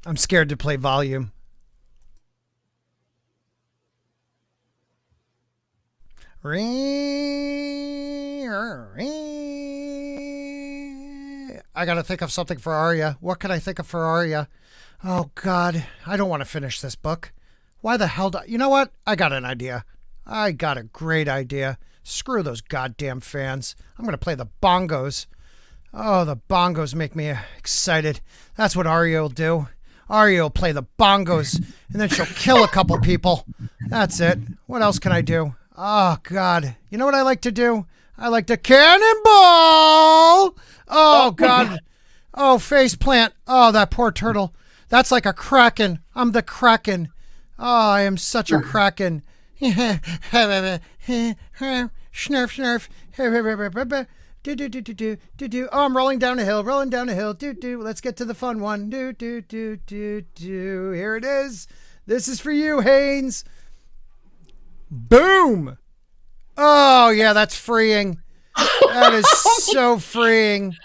I'm scared to play volume. I gotta think of something for Arya. What can I think of for Arya? Oh, God. I don't want to finish this book. Why the hell do... You know what? I got an idea. I got a great idea. Screw those goddamn fans. I'm going to play the bongos. Oh, the bongos make me excited. That's what Arya will do. Arya will play the bongos, and then she'll kill a couple people. That's it. What else can I do? Oh, God. You know what I like to do? I like to cannonball! Oh, God. Oh, face plant. Oh, that poor turtle. That's like a kraken. I'm the kraken. Oh, I am such a kraken. Snurf, snurf. Do. Oh, I'm rolling down a hill. Do. Let's get to the fun one. Do. Here it is. This is for you, Haynes. Boom. Oh, yeah, that's freeing. That is so freeing.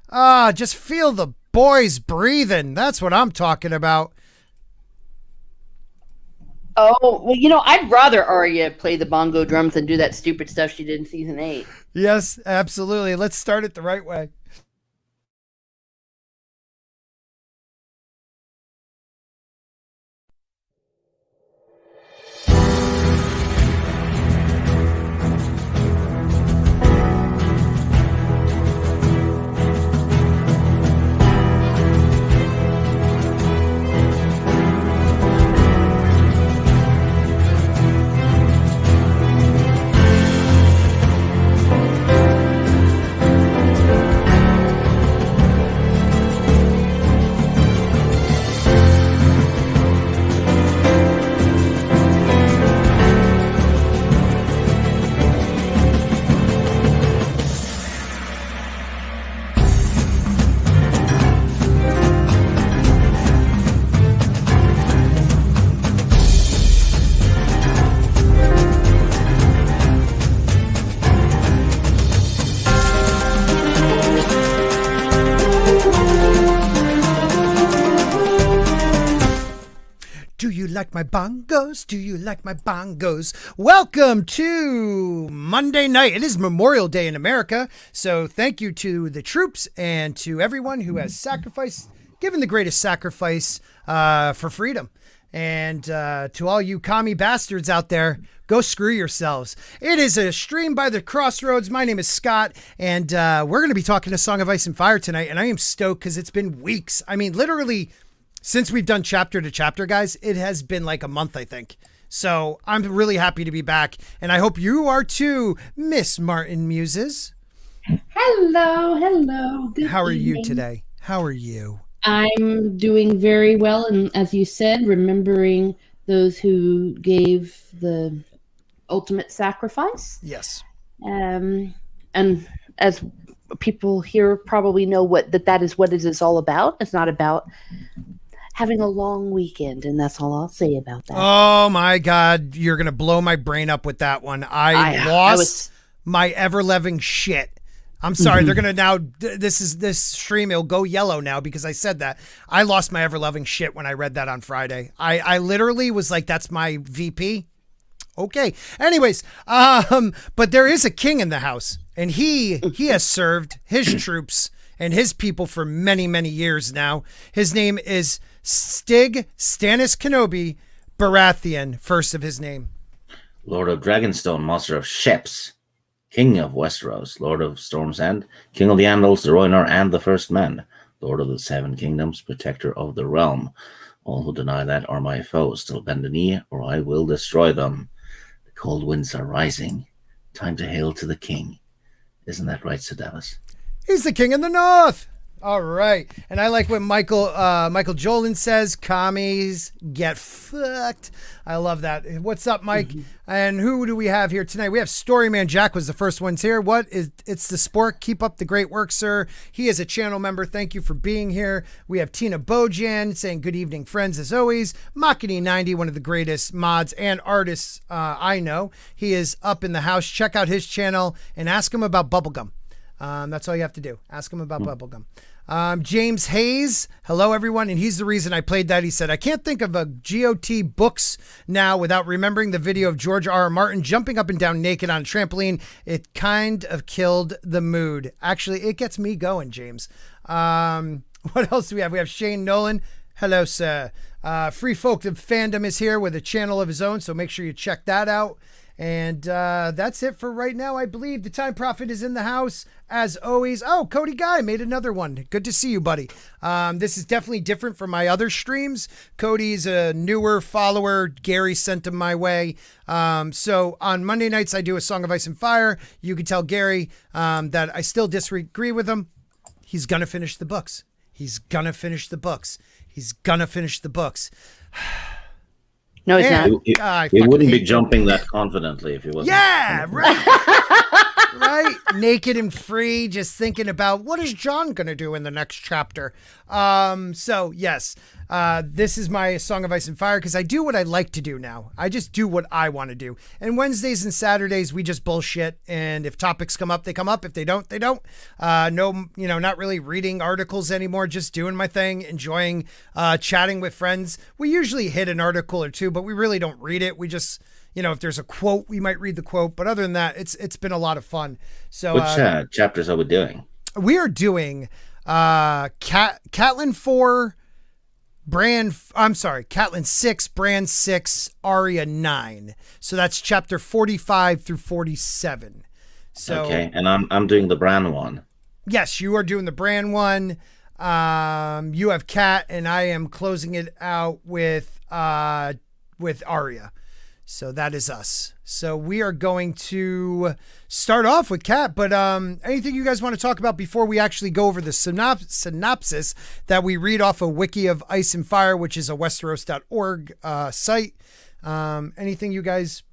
Ah, just feel the boys breathing. That's what I'm talking about. Oh, well, I'd rather Arya play the bongo drums than do that stupid stuff she did in season 8. Yes, absolutely. Let's start it the right way. Like my bongos? Do you like my bongos? Welcome to Monday night. It is Memorial Day in America. So thank you to the troops and to everyone who has given the greatest sacrifice for freedom. And to all you commie bastards out there, go screw yourselves. It is a stream by the crossroads. My name is Scott, and we're going to be talking a Song of Ice and Fire tonight. And I am stoked because it's been weeks. I mean, literally... Since we've done chapter to chapter, guys, it has been like a month, I think. So I'm really happy to be back. And I hope you are too, Miss Martin Muses. Hello. Good How are evening. you today? How are you? I'm doing very well. And as you said, remembering those who gave the ultimate sacrifice. Yes. And as people here probably know that is what it is all about. It's not about having a long weekend, and that's all I'll say about that. Oh my God, you're gonna blow my brain up with that one. I lost my ever-loving shit. I'm sorry, they're gonna now. This stream, it'll go yellow now because I said that. I lost my ever-loving shit when I read that on Friday. I literally was like, "That's my VP." Okay. Anyways, but there is a king in the house, and he has served his troops and his people for many, many years now. His name is Stig Kenobi Baratheon, first of his name. Lord of Dragonstone, Master of Ships, King of Westeros, Lord of Storm's End, King of the Andals, the Rhoynar, and the First Men, Lord of the Seven Kingdoms, Protector of the Realm. All who deny that are my foes. Still bend the knee, or I will destroy them. The cold winds are rising. Time to hail to the king. Isn't that right, Sedavis? He's the king in the north. All right. And I like what Michail Jolan says, commies get fucked. I love that. What's up, Mike? And who do we have here tonight? We have Storyman Jack was the first ones here. It's the Sport. Keep up the great work, sir. He is a channel member. Thank you for being here. We have Tina Bojan saying good evening, friends, as always. Makini90, one of the greatest mods and artists I know. He is up in the house. Check out his channel and ask him about bubblegum. That's all you have to do. Ask him about bubblegum. James Hayes, hello everyone, and he's the reason I played that. He said, I can't think of a GOT books now without remembering the video of George R. R. Martin jumping up and down naked on a trampoline. It kind of killed the mood. Actually, it gets me going, James. What else do we have? We have Shane Nolan. Hello, sir. Free Folk of Fandom is here with a channel of his own, so make sure you check that out. And that's it for right now, I believe. The Time Prophet is in the house, as always. Oh, Cody Guy made another one. Good to see you, buddy. This is definitely different from my other streams. Cody's a newer follower. Gary sent him my way. So on Monday nights, I do a Song of Ice and Fire. You can tell Gary that I still disagree with him. He's going to finish the books. He's going to finish the books. He's going to finish the books. No, he's not. He wouldn't be jumping that confidently if he wasn't. Yeah, right. Right? Naked and free, just thinking about what is John going to do in the next chapter. So, yes, this is my Song of Ice and Fire because I do what I like to do now. I just do what I want to do. And Wednesdays and Saturdays, we just bullshit. And if topics come up, they come up. If they don't, they don't. No, not really reading articles anymore, just doing my thing, enjoying chatting with friends. We usually hit an article or two, but we really don't read it. We just... if there's a quote, we might read the quote. But other than that, it's been a lot of fun. So, which chapters are we doing? We are doing Catelyn 4, Catelyn 6, Bran 6, Arya 9. So that's chapter 45 through 47. So, okay, and I'm doing the Bran one. Yes, you are doing the Bran one. You have Cat, and I am closing it out with Arya. So that is us. So we are going to start off with Cat, but anything you guys want to talk about before we actually go over the synopsis that we read off a wiki of Ice and Fire, which is a Westeros.org site. Anything you guys,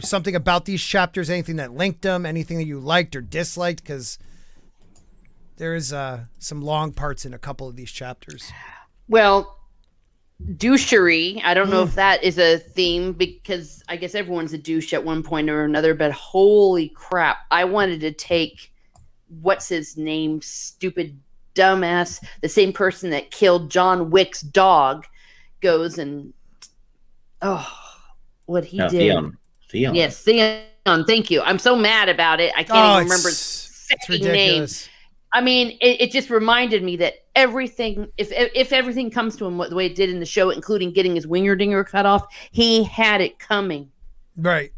something about these chapters, anything that linked them, anything that you liked or disliked, because there is some long parts in a couple of these chapters. Well, douchery. I don't know if that is a theme because I guess everyone's a douche at one point or another, but holy crap. I wanted to take what's his name, stupid dumbass, the same person that killed John Wick's dog goes and what he did. Theon. Yes, Theon. Thank you. I'm so mad about it. I can't even remember his name. I mean, it just reminded me that everything, if everything comes to him the way it did in the show, including getting his winger-dinger cut off, he had it coming. Right.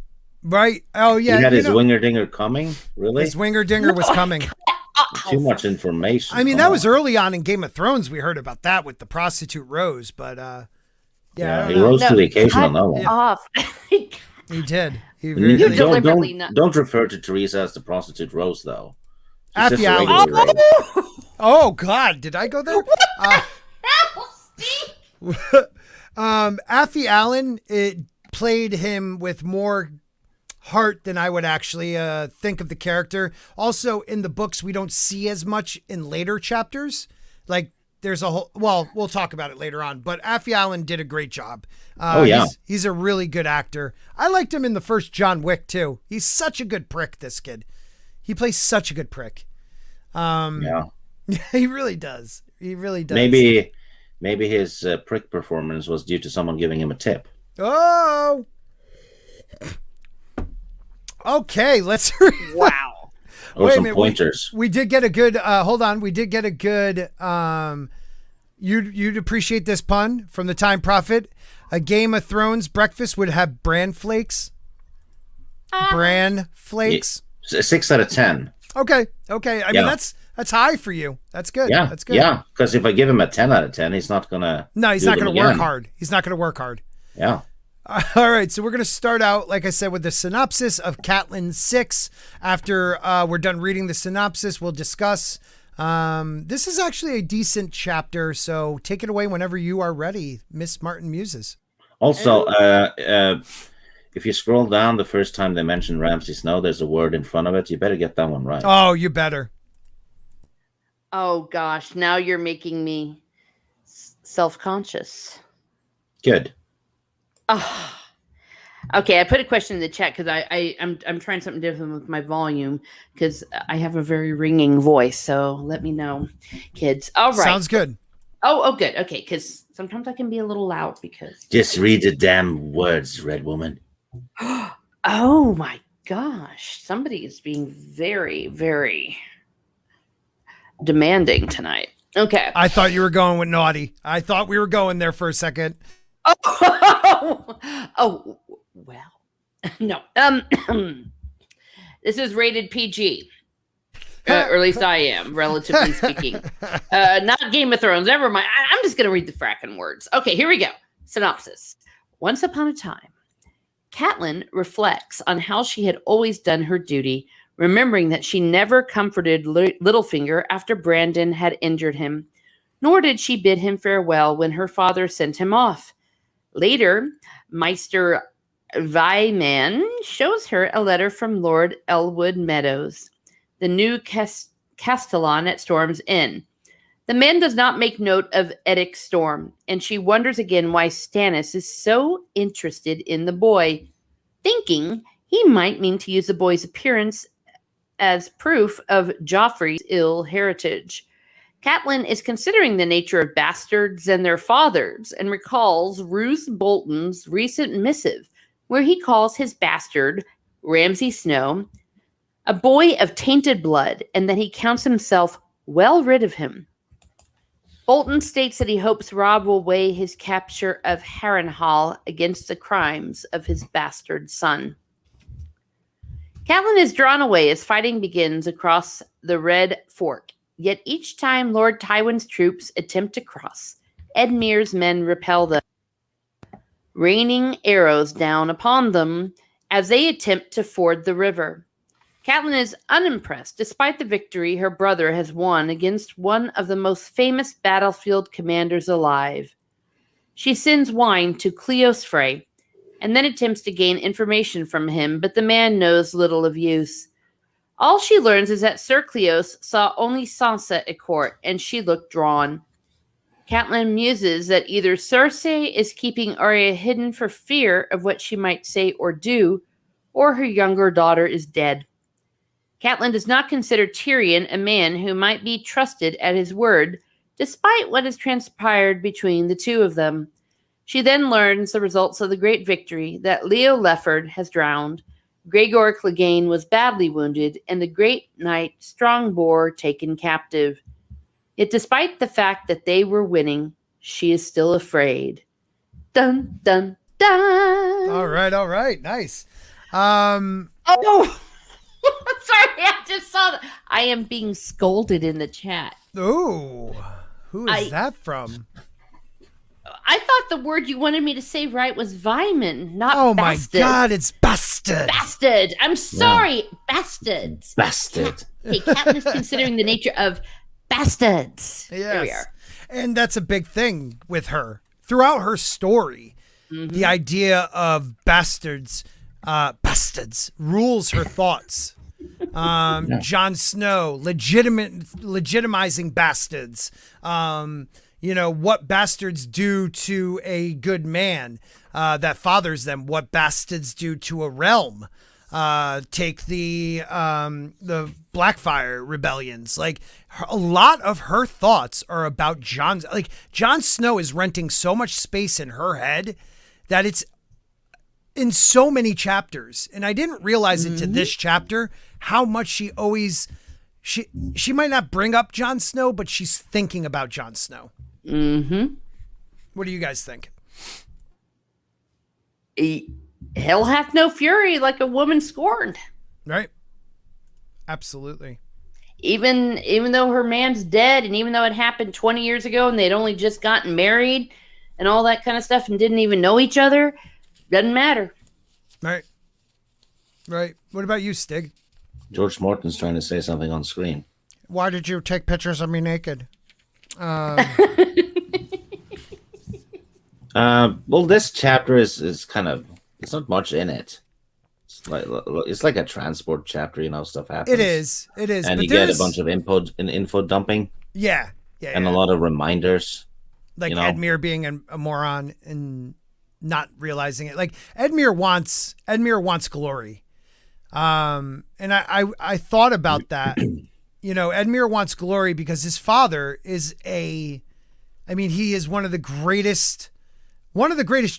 Oh, yeah. He had his winger-dinger coming? Really? His winger-dinger was coming. Too much information. I mean, that was early on in Game of Thrones. We heard about that with the prostitute Rose, but yeah, he rose to the occasion on that one. Off. He did. Don't refer to Teresa as the prostitute Rose, though. Oh God, did I go there? Affie Allen, it played him with more heart than I would actually think of the character. Also, in the books, we don't see as much in later chapters. Like there's a whole. Well, we'll talk about it later on. But Affie Allen did a great job. He's a really good actor. I liked him in the first John Wick too. He's such a good prick. This kid. He plays such a good prick. He really does. He really does. Maybe his prick performance was due to someone giving him a tip. Oh. Okay, let's. Wow. Or some pointers. We did get a good. Hold on. We did get a good. You'd appreciate this pun from the Time Prophet. A Game of Thrones breakfast would have bran flakes. Bran flakes. 6 out of 10. Okay. I mean, that's high for you. That's good. Yeah. That's good. Yeah. Because if I give him a 10 out of 10, he's not gonna. No, he's not gonna work hard. He's not gonna work hard. Yeah. All right. So we're gonna start out, like I said, with the synopsis of Catelyn 6. After we're done reading the synopsis, we'll discuss. This is actually a decent chapter, so take it away whenever you are ready, Miss Martin Muses. Also, if you scroll down the first time they mention Ramsay Snow, there's a word in front of it. You better get that one right. Oh, you better. Oh, gosh. Now you're making me self-conscious. Good. Oh, Okay, I put a question in the chat because I'm trying something different with my volume because I have a very ringing voice. So let me know, kids. All right. Sounds good. Oh, good. Okay, because sometimes I can be a little loud because. Just read the damn words, Red Woman. Oh my gosh! Somebody is being very, very demanding tonight. Okay. I thought you were going with naughty. I thought we were going there for a second. Oh, well, no. This is rated PG, or at least I am, relatively speaking. Not Game of Thrones. Never mind. I'm just gonna read the fracking words. Okay, here we go. Synopsis. Once upon a time, Catelyn reflects on how she had always done her duty, remembering that she never comforted Littlefinger after Brandon had injured him, nor did she bid him farewell when her father sent him off. Later, Maester Vyman shows her a letter from Lord Elwood Meadows, the new Castellan at Storm's Inn. The man does not make note of Edic Storm, and she wonders again why Stannis is so interested in the boy, thinking he might mean to use the boy's appearance as proof of Joffrey's ill heritage. Catelyn is considering the nature of bastards and their fathers and recalls Roose Bolton's recent missive, where he calls his bastard, Ramsay Snow, a boy of tainted blood, and that he counts himself well rid of him. Bolton states that he hopes Robb will weigh his capture of Harrenhal against the crimes of his bastard son. Catelyn is drawn away as fighting begins across the Red Fork, yet each time Lord Tywin's troops attempt to cross, Edmure's men repel them, raining arrows down upon them as they attempt to ford the river. Catelyn is unimpressed despite the victory her brother has won against one of the most famous battlefield commanders alive. She sends wine to Cleos Frey and then attempts to gain information from him, but the man knows little of use. All she learns is that Sir Cleos saw only Sansa at court, and she looked drawn. Catelyn muses that either Cersei is keeping Arya hidden for fear of what she might say or do, or her younger daughter is dead. Catelyn does not consider Tyrion a man who might be trusted at his word, despite what has transpired between the two of them. She then learns the results of the great victory, that Leo Lefford has drowned, Gregor Clegane was badly wounded, and the great knight Strongbor taken captive. Yet despite the fact that they were winning, she is still afraid. Dun, dun, dun! All right. Nice. Oh! Sorry, I just saw that. I am being scolded in the chat. Ooh, who is that from? I thought the word you wanted me to say right was Vyman, not Oh bastard. my God, it's bastard. Bastard. I'm sorry, bastards. Bastard. Okay, Catelyn is considering the nature of bastards. Yes. There we are. And that's a big thing with her. Throughout her story, the idea of bastards rules her thoughts. Jon Snow, legitimizing bastards. What bastards do to a good man that fathers them, what bastards do to a realm. Take the Blackfire rebellions. Like, a lot of her thoughts are about Jon Snow is renting so much space in her head that it's in so many chapters. And I didn't realize it to this chapter how much she might not bring up Jon Snow, but she's thinking about Jon Snow. What do you guys think? Hell hath no fury like a woman scorned. Right. Absolutely. Even though her man's dead, and even though it happened 20 years ago and they'd only just gotten married and all that kind of stuff and didn't even know each other, doesn't matter. Right. What about you, Stig? George Morton's trying to say something on screen. Why did you take pictures of me naked? Well, this chapter is kind of, there's not much in it. It's like a transport chapter, stuff happens. It is. And you get a bunch of info dumping. Yeah. And a lot of reminders. Like Edmure being a moron and not realizing it. Like Edmure wants glory. And I thought about that. You know, Edmure wants glory because his father is he is one of the greatest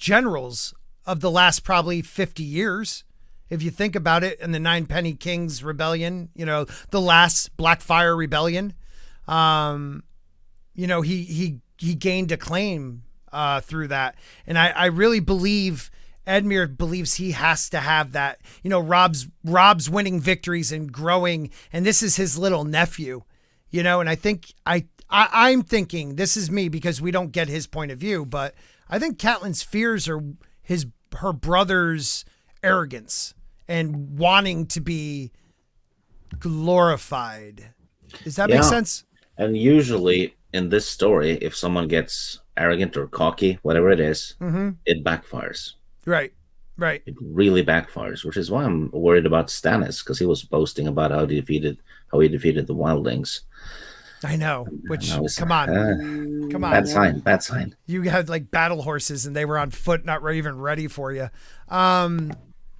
generals of the last probably 50 years. If you think about it, in the Nine Penny Kings Rebellion, you know, the last Blackfire Rebellion, you know, he gained acclaim through that. And I really believe Edmure believes he has to have that. You know, Rob's winning victories and growing, and this is his little nephew, you know, and I think I'm thinking, this is me because we don't get his point of view, but I think Catelyn's fears are her brother's arrogance and wanting to be glorified. Does that make sense? And usually in this story, if someone gets arrogant or cocky, whatever it is, it backfires. Right. It really backfires, which is why I'm worried about Stannis, because he was boasting about how he defeated the wildlings. I know, which, come on. Bad sign. You had like battle horses and they were on foot, not even ready for you.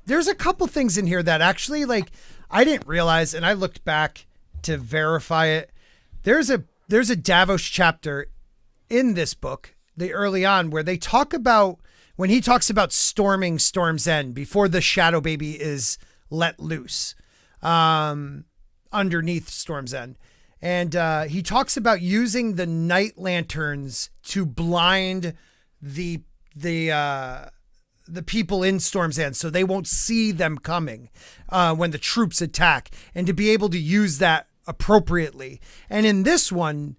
There's a couple things in here that actually, like, I didn't realize, and I looked back to verify it. There's a Davos chapter in this book, the early on, where they talk about, when he talks about storming Storm's End before the Shadow Baby is let loose, underneath Storm's End. And he talks about using the night lanterns to blind the people in Storm's End so they won't see them coming when the troops attack, and to be able to use that appropriately. And in this one,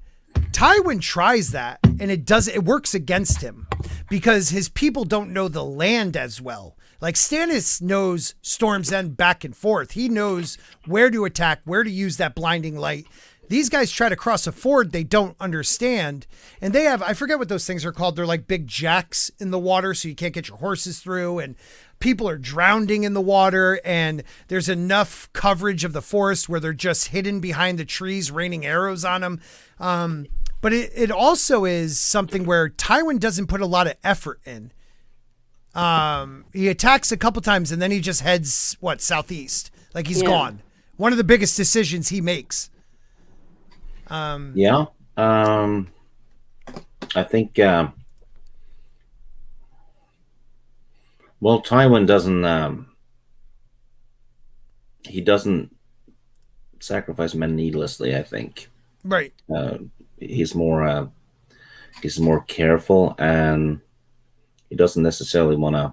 Tywin tries that, and it works against him because his people don't know the land as well. Like Stannis knows Storm's End back and forth. He knows where to attack, where to use that blinding light. These guys try to cross a ford they don't understand. And they have, I forget what those things are called. They're like big jacks in the water so you can't get your horses through. And people are drowning in the water. And there's enough coverage of the forest where they're just hidden behind the trees, raining arrows on them. But it also is something where Tywin doesn't put a lot of effort in. He attacks a couple times and then he just heads, southeast. Like he's gone. One of the biggest decisions he makes. I think Tywin doesn't sacrifice men needlessly, I think. Right. He's more careful, and he doesn't necessarily want to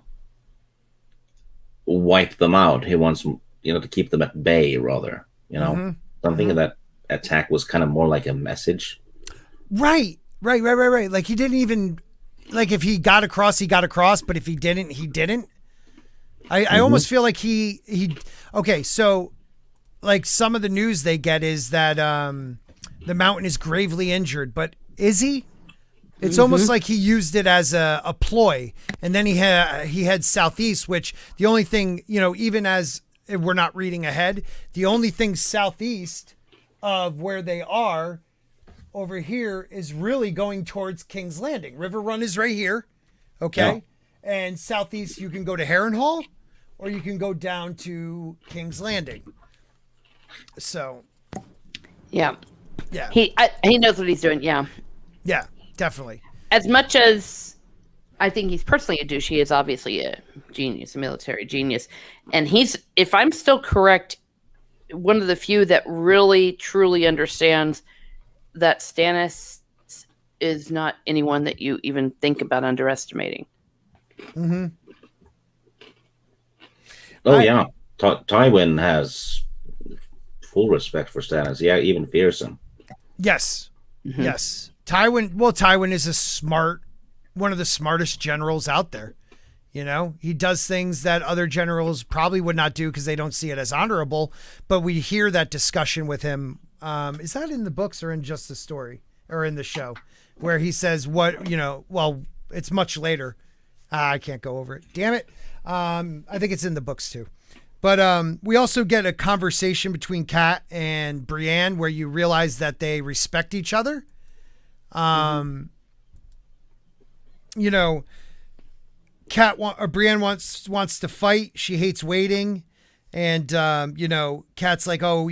wipe them out. He wants, to keep them at bay, rather, something of that attack was kind of more like a message. Right. Like he didn't even, like if he got across, but if he didn't, he didn't. I almost feel like okay, so like some of the news they get is that the Mountain is gravely injured, but is he? It's almost like he used it as a ploy, and then he heads southeast, which the only thing, even as we're not reading ahead, the only thing southeast of where they are over here is really going towards King's Landing. River Run is right here. Okay. Yeah. And southeast, you can go to Harrenhal or you can go down to King's Landing. So. Yeah. Yeah. He knows what he's doing. Yeah. Yeah, definitely. As much as I think he's personally a douche, he is obviously a genius, a military genius. And he's, if I'm still correct, one of the few that really truly understands that Stannis is not anyone that you even think about underestimating. Mm-hmm. Yeah. Tywin has full respect for Stannis. Yeah, even fears him. Yes. Mm-hmm. Yes. Tywin is one of the smartest generals out there. He does things that other generals probably would not do because they don't see it as honorable. But we hear that discussion with him. Is that in the books or in just the story or in the show where he says it's much later. I can't go over it. Damn it. I think it's in the books too. But we also get a conversation between Kat and Brienne where you realize that they respect each other. Brienne wants to fight. She hates waiting. And, Kat's like, oh,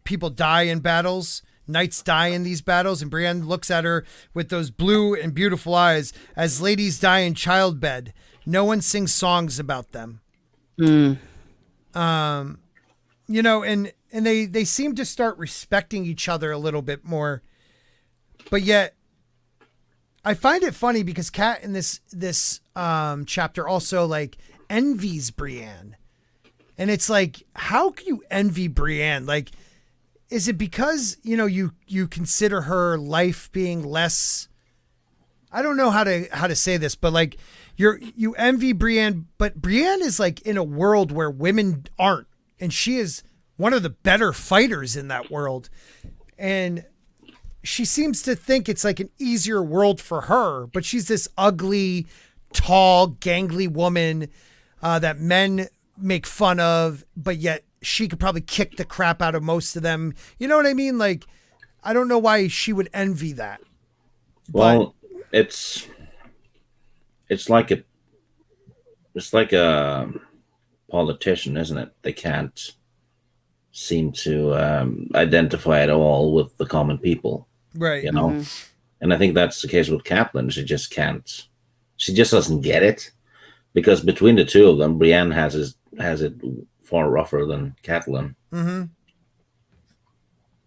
people die in battles. Knights die in these battles. And Brienne looks at her with those blue and beautiful eyes. As ladies die in childbed, no one sings songs about them. Mm. And they seem to start respecting each other a little bit more. But yet, I find it funny because Kat in this chapter also like envies Brienne. And it's like, how can you envy Brienne? Like, is it because, you consider her life being less, I don't know how to say this, but like you envy Brienne, but Brienne is like in a world where women aren't. And she is one of the better fighters in that world. And she seems to think it's like an easier world for her, but she's this ugly, tall, gangly woman that men make fun of, but yet she could probably kick the crap out of most of them. You know what I mean? Like, I don't know why she would envy that. Well, it's like a politician, isn't it? They can't seem to identify at all with the common people, right? Mm-hmm. And I think that's the case with Catelyn. She just can't. She just doesn't get it, because between the two of them, Brienne has it far rougher than Catelyn. Mm-hmm.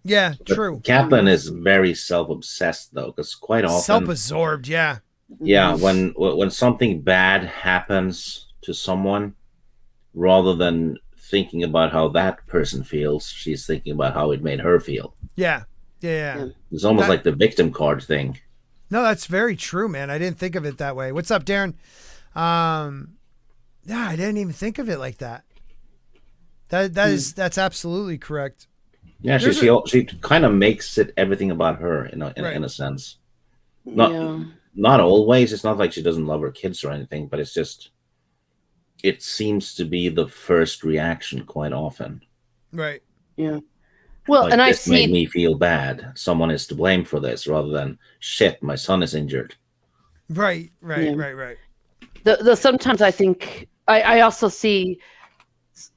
Yeah, but true. Catelyn is very self-obsessed, though, because quite often self-absorbed. Yeah. Yeah, when something bad happens to someone, rather than thinking about how that person feels, she's thinking about how it made her feel. Yeah. It's almost like the victim card thing. No, that's very true, man. I didn't think of it that way. What's up, Darren? Yeah, I didn't even think of it like that. That's absolutely correct. Yeah, she kind of makes it everything about her in a sense. Not always. It's not like she doesn't love her kids or anything, but it's just, it seems to be the first reaction quite often. Right. Yeah. Well, like, and this made me feel bad. Someone is to blame for this, rather than shit, my son is injured. Right. Sometimes I think I also see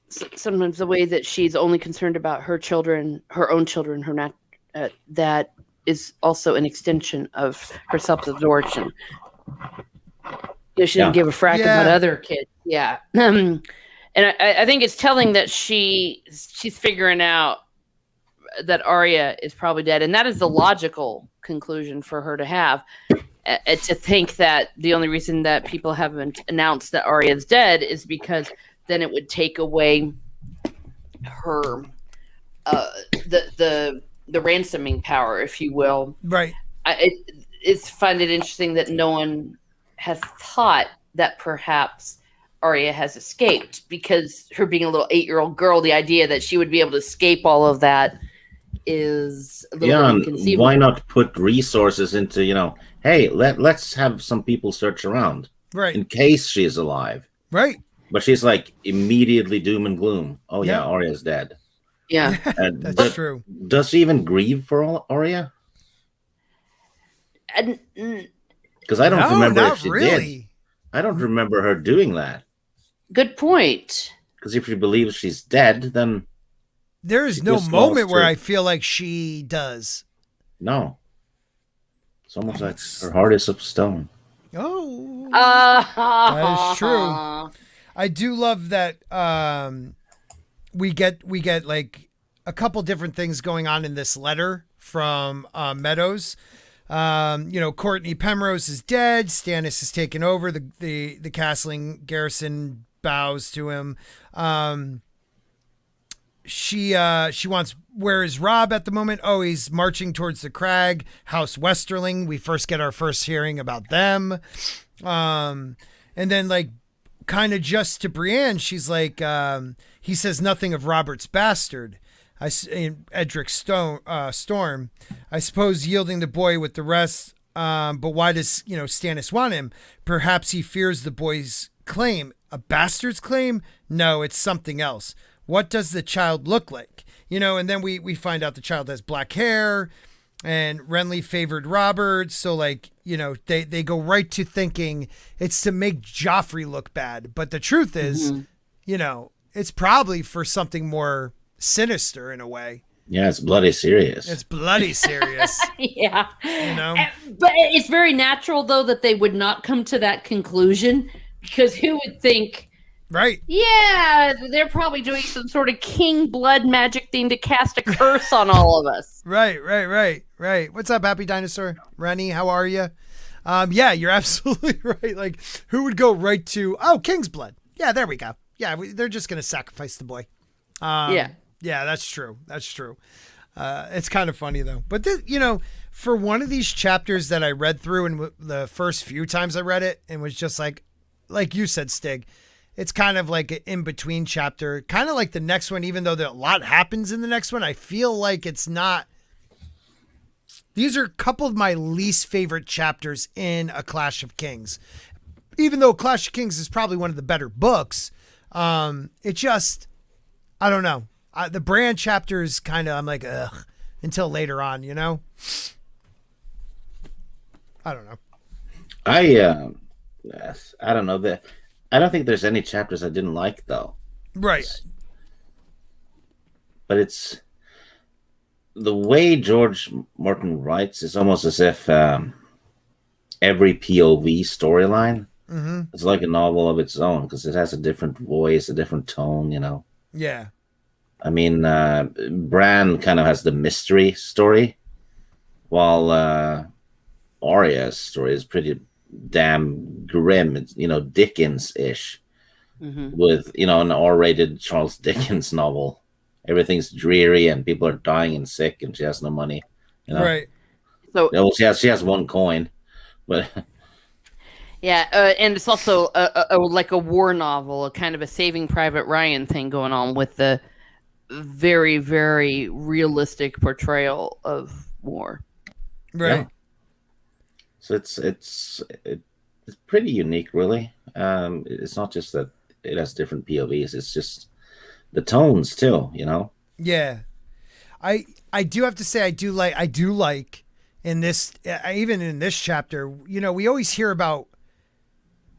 sometimes the way that she's only concerned about her children, her own children, that is also an extension of her self-absorption. She didn't give a frack about other kids. Yeah. And I think it's telling that she's figuring out that Arya is probably dead. And that is the logical conclusion for her to have. To think that the only reason that people haven't announced that Arya is dead is because then it would take away her the ransoming power, if you will. Right. It's find it interesting that no one has thought that perhaps Arya has escaped, because her being a little 8-year-old girl, the idea that she would be able to escape all of that is a little inconceivable. Why not put resources into, hey, let's have some people search around, right, in case she's alive, right? But she's like immediately doom and gloom. Oh yeah, Arya's dead. Yeah, that's true. Does she even grieve for Arya? Because I don't remember if she did. I don't remember her doing that. Good point. Because if you believe she's dead, then there is no moment where I feel like she does. No. It's almost like her heart is of stone. Oh. That is true. I do love that we get like a couple different things going on in this letter from Meadows. Courtney Penrose is dead. Stannis has taken over. The Castling garrison bows to him. She wants, where is Robb at the moment? Oh, he's marching towards the crag. House Westerling. We first get our first hearing about them. And then like kind of just to Brienne, she's like, he says nothing of Robert's bastard. Edric Storm, I suppose yielding the boy with the rest. But why does, Stannis want him? Perhaps he fears the boy's claim. A bastard's claim? No, it's something else. What does the child look like? And then we find out the child has black hair. And Renly favored Robert, so like, you know, they go right to thinking it's to make Joffrey look bad. But the truth is, you know, it's probably for something more sinister in a way. Yeah, it's bloody serious. It's bloody serious. Yeah. You know? But it's very natural, though, that they would not come to that conclusion, because who would think, Right. yeah, they're probably doing some sort of king blood magic thing to cast a curse on all of us. Right. What's up, Happy Dinosaur? Rennie, how are you? Yeah, you're absolutely right. Like, who would go right to, King's Blood? Yeah, there we go. Yeah, they're just going to sacrifice the boy. Yeah. Yeah, that's true. It's kind of funny, though. But, you know, for one of these chapters that I read through, and the first few times I read it, and was just like you said, Stig, it's kind of like an in-between chapter, kind of like the next one, even though a lot happens in the next one. I feel like it's not. These are a couple of my least favorite chapters in A Clash of Kings. Even though Clash of Kings is probably one of the better books, it just, I don't know. The Bran chapter is kind of, I'm like, ugh, until later on, you know? I don't know. I don't know. I don't think there's any chapters I didn't like, though. Right. But it's the way George Martin writes is almost as if every POV storyline is like a novel of its own, because it has a different voice, a different tone, you know? Yeah. I mean, Bran kind of has the mystery story, while Arya's story is pretty damn grim. It's, you know, Dickens-ish, with, you know, an R-rated Charles Dickens novel. Everything's dreary and people are dying and sick, and she has no money. You know? Right. So well, she has one coin, but yeah, and it's also like a war novel, a kind of a Saving Private Ryan thing going on with the very, very realistic portrayal of war. Right. Yeah. So it's pretty unique, really. It's not just that it has different POVs; it's just the tones too. You know. Yeah, I do have to say I do like in this, even in this chapter. You know, we always hear about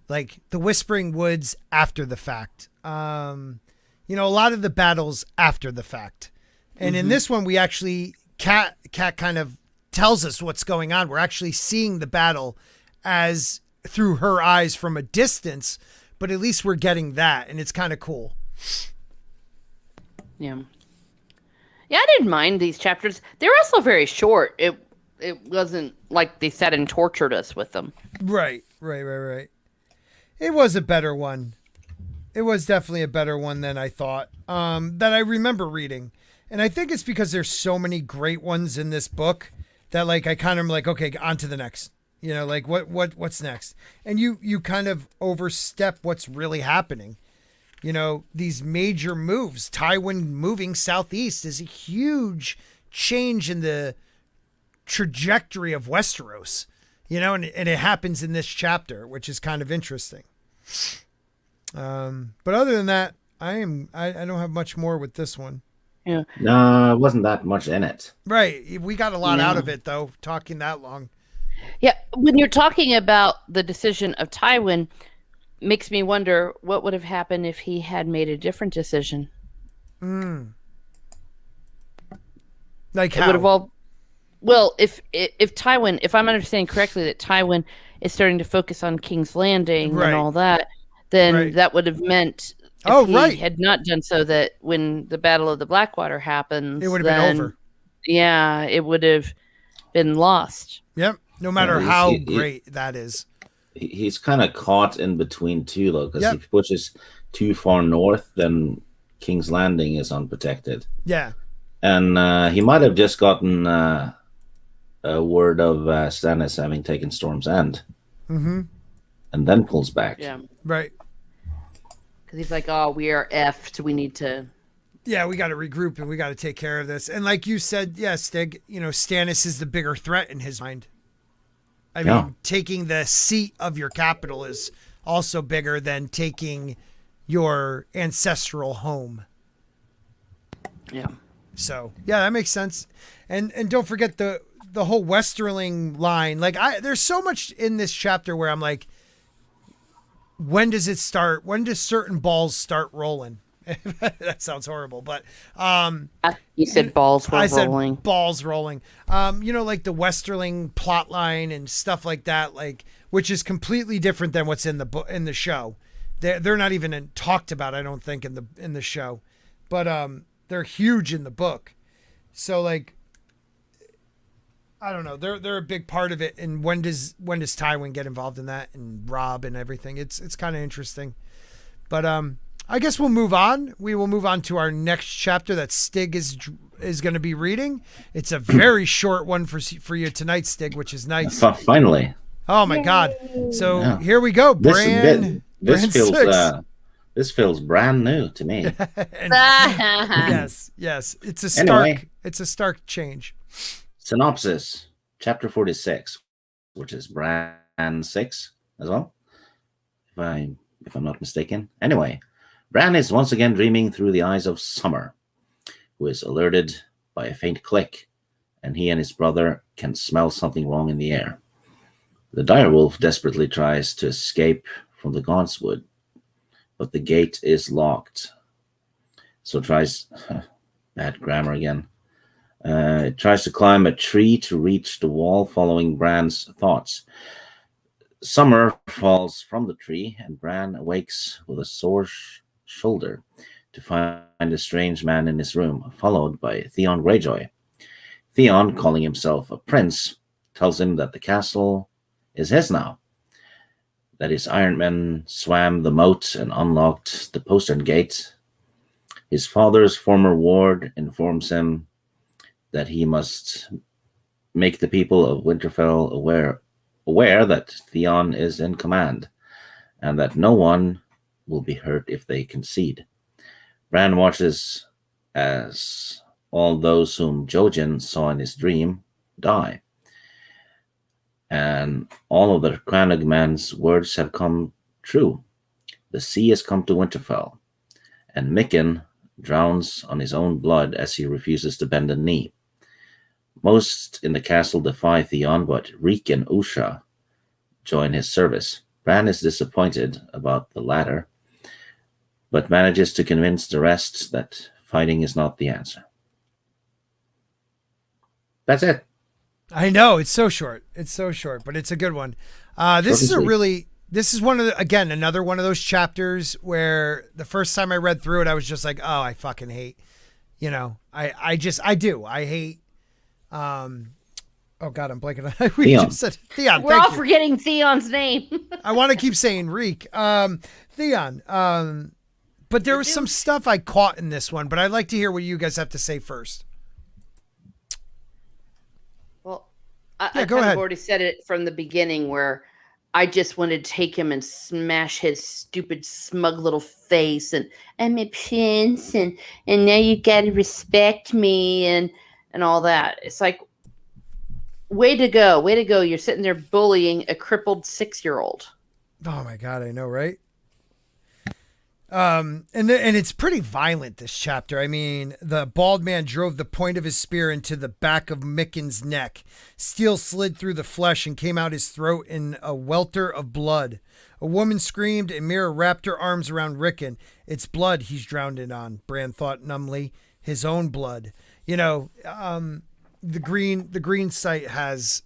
like the Whispering Woods after the fact. You know, a lot of the battles after the fact, and in this one we actually Cat kind of tells us what's going on. We're actually seeing the battle as through her eyes from a distance, but at least we're getting that, and it's kind of cool. Yeah, I didn't mind these chapters. They were also very short. It wasn't like they sat and tortured us with them. Right. It was a better one. It was definitely a better one than I thought, that I remember reading. And I think it's because there's so many great ones in this book that like I kind of am like, okay, on to the next. You know, like what's next? And you kind of overstep what's really happening. You know, these major moves. Tywin moving southeast is a huge change in the trajectory of Westeros. You know, and it happens in this chapter, which is kind of interesting. But other than that, I don't have much more with this one. Yeah. No, it wasn't that much in it. Right. We got a lot out of it, though, talking that long. Yeah. When you're talking about the decision of Tywin, makes me wonder what would have happened if he had made a different decision. Like It how? would have all. Well, if Tywin, if I'm understanding correctly, that Tywin is starting to focus on King's Landing Right. and all that, then Right. that would have meant if Oh, he right. had not done so, that when the Battle of the Blackwater happens, It would have been over. Yeah, it would have been lost. Yep. No matter Yeah, how great that is. He's kind of caught in between two, though, because Yep. if he pushes too far north, then King's Landing is unprotected. Yeah. And he might have just gotten a word of Stannis having taken Storm's End, and then pulls back. Yeah, Right. because he's like, "Oh, we are effed. We need to." Yeah, we got to regroup and we got to take care of this. And like you said, yeah, Stig, you know, Stannis is the bigger threat in his mind. I mean, taking the seat of your capital is also bigger than taking your ancestral home. Yeah. So yeah, that makes sense. And don't forget the whole Westerling line. Like there's so much in this chapter where I'm like, when does it start? When does certain balls start rolling? That sounds horrible, but You said balls were I rolling. said balls rolling. Like the Westerling plot line and stuff like that, like which is completely different than what's in the book in the show. They're not even talked about, I don't think, in the show, but they're huge in the book. So like, I don't know, they're a big part of it. And when does Tywin get involved in that, and Robb and everything? It's kind of interesting, but I guess we'll move on. We will move on to our next chapter that Stig is going to be reading. It's a very short one for you tonight, Stig, which is nice. Finally. Oh my God! So Here we go, Bran. This feels brand new to me. Yes, it's a stark change. Synopsis, chapter 46, which is Bran 6 as well, if I'm not mistaken. Anyway, Bran is once again dreaming through the eyes of Summer, who is alerted by a faint click, and he and his brother can smell something wrong in the air. The direwolf desperately tries to escape from the Gauntwood, but the gate is locked. So tries, bad grammar again. It tries to climb a tree to reach the wall, following Bran's thoughts. Summer falls from the tree, and Bran awakes with a sore shoulder to find a strange man in his room, followed by Theon Greyjoy. Theon, calling himself a prince, tells him that the castle is his now, that his Iron Men swam the moat and unlocked the postern gate. His father's former ward informs him that he must make the people of Winterfell aware that Theon is in command, and that no one will be hurt if they concede. Bran watches as all those whom Jojen saw in his dream die, and all of the Crannogman's words have come true. The sea has come to Winterfell, and Mikken drowns on his own blood as he refuses to bend a knee. Most in the castle defy Theon, but Reek and Usha join his service. Bran is disappointed about the latter, but manages to convince the rest that fighting is not the answer. That's it. I know, it's so short. But it's a good one. This is one of another one of those chapters where the first time I read through it, I was just like, oh, I fucking hate, I hate, oh God, I'm blanking on Theon. Just said Theon. We're all forgetting Theon's name. I want to keep saying Reek. Theon. But there was some stuff I caught in this one, but I'd like to hear what you guys have to say first. Well, I go kind ahead. of already said it from the beginning, where I just wanted to take him and smash his stupid, smug little face, and I'm a prince, and now you gotta respect me, and all that. It's like, way to go. You're sitting there bullying a crippled 6-year-old. Oh my God, I know, right? And it's pretty violent, this chapter. I mean, the bald man drove the point of his spear into the back of Mikken's neck. Steel slid through the flesh and came out his throat in a welter of blood. A woman screamed, and Mira wrapped her arms around Rickon. It's blood he's drowned it on, Bran thought numbly. His own blood. The green sight has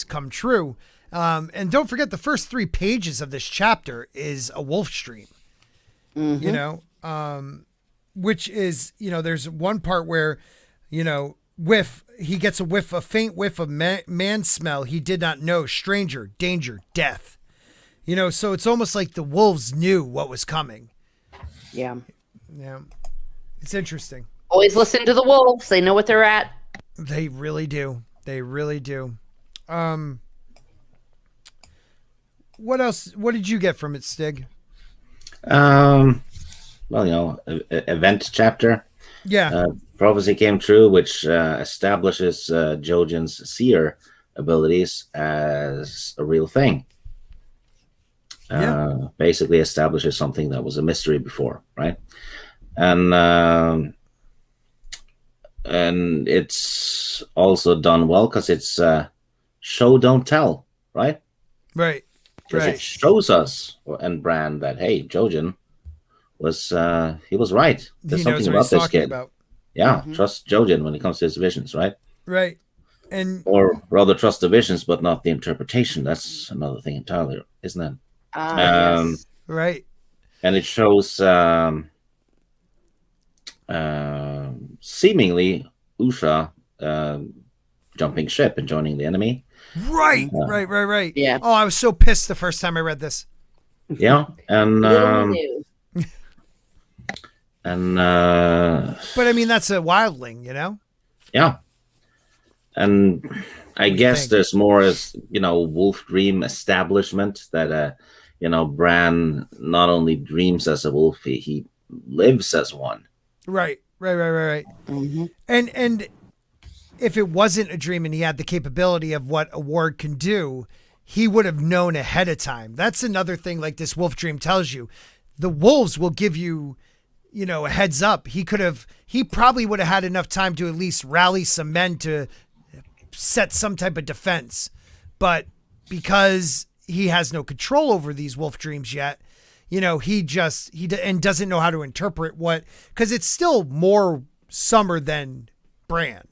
come true. And don't forget, the first 3 pages of this chapter is a wolf stream. Mm-hmm. Which is, there's one part where, he gets a faint whiff of man smell he did not know, stranger, danger, death. So it's almost like the wolves knew what was coming. Yeah. Yeah. It's interesting. Always listen to the wolves. They know what they're at. They really do. What else? What did you get from it, Stig? Event chapter. Yeah. Prophecy came true, which establishes Jojen's seer abilities as a real thing. Basically establishes something that was a mystery before, right? And and it's also done well because it's show don't tell, right? Right. Because Right. it shows us and Bran that hey, Jojen was he was right. There's He knows something what about he's this talking kid. about. Yeah, trust Jojen when it comes to his visions, right? Right. And Or rather, trust the visions, but not the interpretation. That's another thing entirely, isn't it? Yes. right. And it shows seemingly Usha jumping ship and joining the enemy. Right. Right. Yeah. Oh, I was so pissed the first time I read this. Yeah, and Little we knew. But I mean, that's a wildling, you know? yeah, and I do you guess think? there's more as wolf dream establishment that Bran not only dreams as a wolf, he lives as one. Right. Mm-hmm. And if it wasn't a dream and he had the capability of what a ward can do, he would have known ahead of time. That's another thing like this wolf dream tells you. The wolves will give you, a heads up. He probably would have had enough time to at least rally some men to set some type of defense. But because he has no control over these wolf dreams yet, he doesn't know how to interpret because it's still more summer than Bran.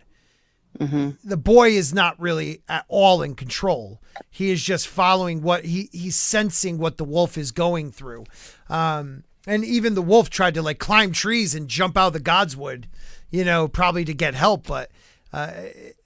Mm-hmm. The boy is not really at all in control. He is just following what he's sensing what the wolf is going through. And even the wolf tried to climb trees and jump out of the godswood, probably to get help. But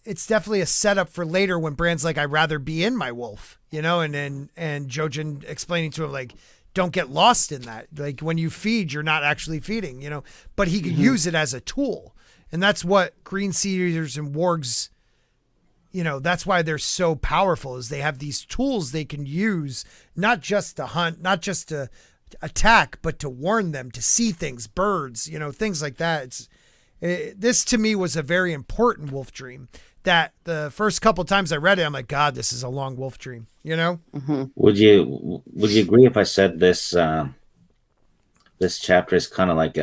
it's definitely a setup for later when Bran's like, I'd rather be in my wolf, and Jojen explaining to him, don't get lost in that. When you feed, you're not actually feeding, but he could use it as a tool. And that's what green sea eaters and wargs, that's why they're so powerful is they have these tools they can use, not just to hunt, not just to attack, but to warn them, to see things, birds, things like that. This to me was a very important wolf dream that the first couple times I read it, I'm like, God, this is a long wolf dream, Mm-hmm. Would you agree if I said this this chapter is kind of like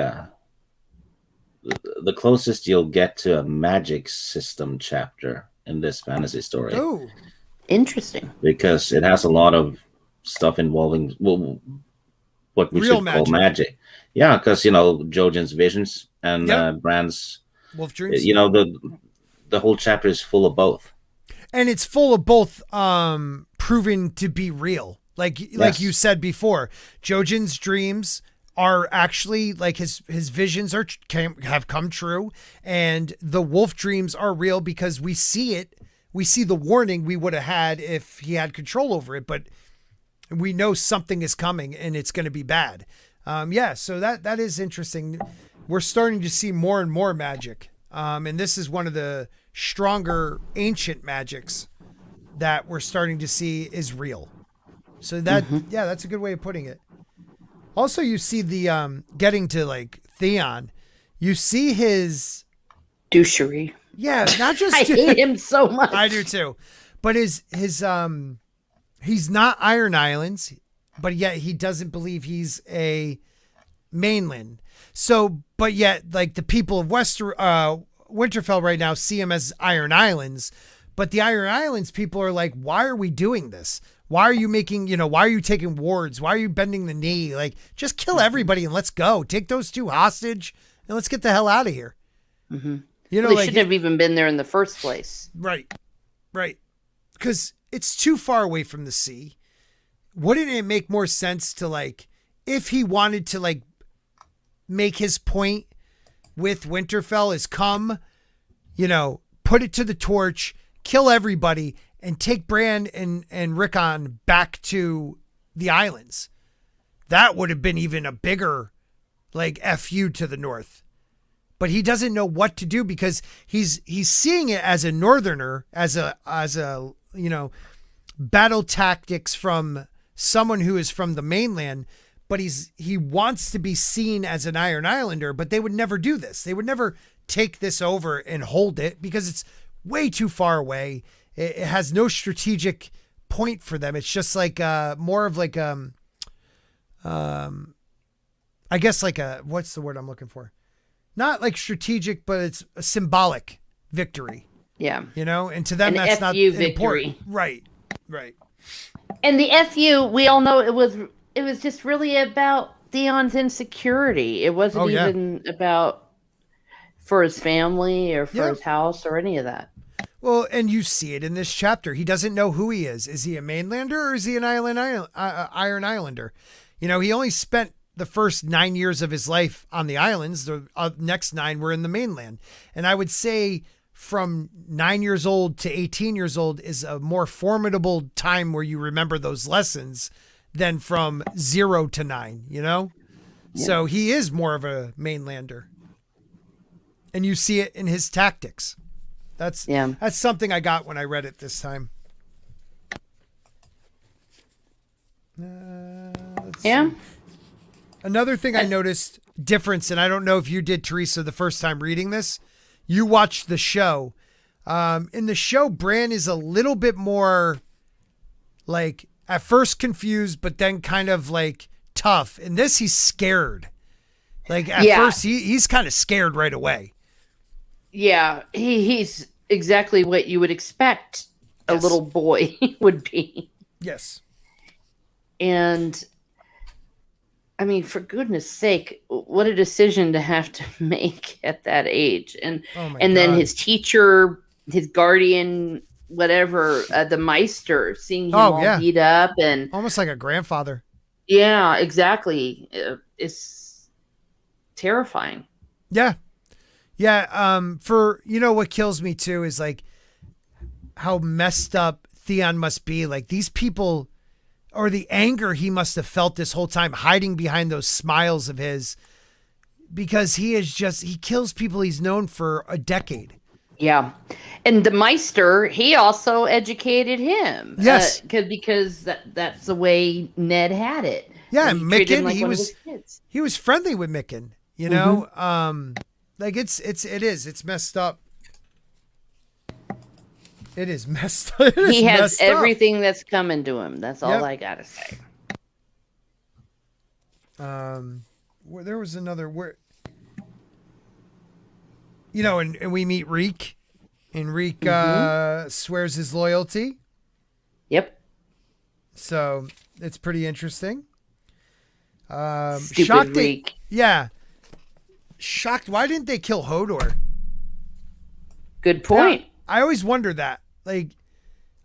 the closest you'll get to a magic system chapter in this fantasy story? Oh, Interesting. Because it has a lot of stuff involving what we Real should call magic. Yeah, because Jojen's visions and Yep. Bran's wolf dreams. The whole chapter is full of both. And it's full of both proven to be real. Like you said before, Jojen's dreams are actually his visions have come true, and the wolf dreams are real because we see it. We see the warning we would have had if he had control over it, but we know something is coming and it's going to be bad. So that is interesting. We're starting to see more and more magic. And this is one of the stronger ancient magics that we're starting to see is real. So that's a good way of putting it. Also, you see the getting to Theon, you see his Douchery. not just I hate him so much. I do too. But his he's not Iron Islands, but yet he doesn't believe he's a mainland. So, but yet the people of Winterfell right now see him as Iron Islands, but the Iron Islands people are like, why are we doing this? Why are you making, why are you taking wards? Why are you bending the knee? Just kill everybody and let's go. Take those two hostage and let's get the hell out of here. Mm-hmm. They shouldn't have even been there in the first place. Right. Because it's too far away from the sea. Wouldn't it make more sense to if he wanted to make his point with Winterfell is come, put it to the torch, kill everybody, and take Bran and Rickon back to the islands. That would have been even a bigger FU to the north. But he doesn't know what to do because he's seeing it as a northerner, as a battle tactics from someone who is from the mainland, but he wants to be seen as an Iron Islander, but they would never do this. They would never take this over and hold it because it's way too far away. It has no strategic point for them. It's just more of I guess what's the word I'm looking for? not like strategic, but it's a symbolic victory. Yeah. You know, and to them An that's not FU victory. important. Right. Right. And the FU, we all know it was just really about Theon's insecurity. It wasn't even about for his family or for his house or any of that. Well, and you see it in this chapter. He doesn't know who he is. Is he a mainlander or is he an Iron Islander? You know, he only spent the first 9 years of his life on the islands. The next 9 were in the mainland. And I would say from 9 years old to 18 years old is a more formidable time where you remember those lessons than from 0 to 9, you know? Yeah. So he is more of a mainlander. And you see it in his tactics. That's something I got when I read it this time. Let's see. Another thing I noticed difference, and I don't know if you did, Teresa, the first time reading this. You watched the show. In the show, Bran is a little bit more like at first confused, but then kind of like tough. In this, he's scared. Like at first, he's kind of scared right away. Yeah, he's exactly what you would expect a little boy would be. Yes. And I mean, for goodness sake, what a decision to have to make at that age. And then his teacher, his guardian, whatever, the Meister, seeing him all beat up and almost like a grandfather. Yeah, exactly. It's terrifying. Yeah. Yeah, for, you know, what kills me too is like how messed up Theon must be. Like these people, or the anger he must have felt this whole time hiding behind those smiles of his, because he kills people he's known for a decade. Yeah. And the Meister, he also educated him. Yes. Because that's the way Ned had it. Yeah, and Micken, like he was friendly with Micken, you know? Like it's messed up. It is messed up. He has everything that's coming to him. That's all I gotta say. There was another where, you know, and we meet Reek, and Reek swears his loyalty. Yep. So it's pretty interesting. Stupid Reek. Shocked. Why didn't they kill Hodor? Good point. Yeah, I always wonder that. Like,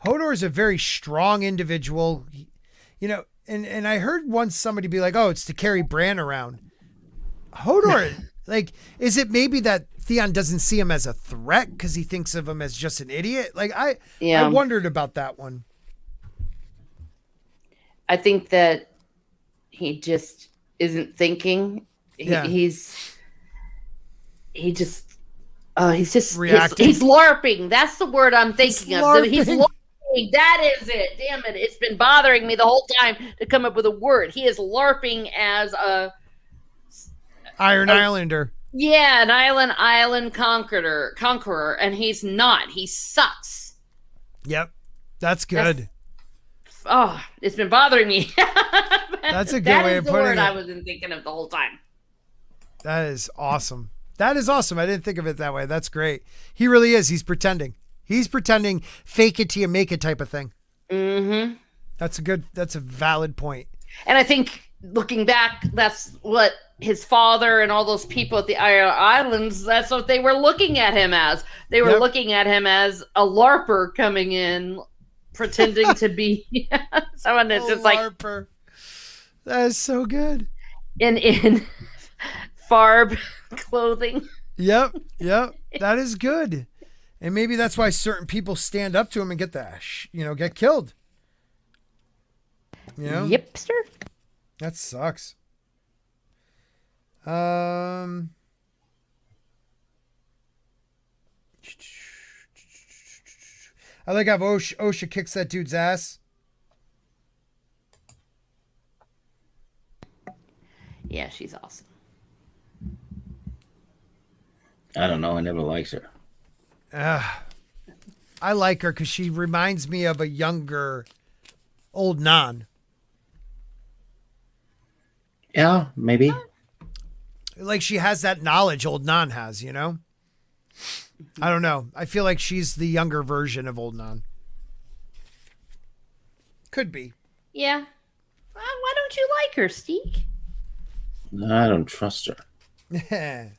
Hodor is a very strong individual, you know, and I heard once somebody be like, oh, it's to carry Bran around. Hodor, like, is it maybe that Theon doesn't see him as a threat because he thinks of him as just an idiot? Like, I wondered about that one. I think that he just isn't thinking. He's reacting. He's LARPing. That's the word I'm thinking of. LARPing. He's LARPing. That is it. Damn it. It's been bothering me the whole time to come up with a word. He is LARPing as a Iron Islander. Yeah, an island conqueror, and he's not. He sucks. Yep. That's good. It's been bothering me. That's a good way of putting it. That is the word I wasn't thinking of the whole time. That is awesome. That is awesome. I didn't think of it that way. That's great. He really is. He's pretending. Fake it till you make it type of thing. Mm-hmm. That's a valid point. And I think looking back, that's what his father and all those people at the islands, that's what they were looking at him as. They were looking at him as a LARPer coming in, pretending to be someone that's just LARPer. That is so good. In Farb clothing. Yep. That is good. And maybe that's why certain people stand up to him and get killed. You know? Yep, sir. That sucks. I like how Osha kicks that dude's ass. Yeah, she's awesome. I don't know. I never liked her. I like her because she reminds me of a younger old Nan. Yeah, maybe. like she has that knowledge old Nan has, you know? I don't know. I feel like she's the younger version of old Nan. Could be. Yeah. Why don't you like her, Stig? I don't trust her.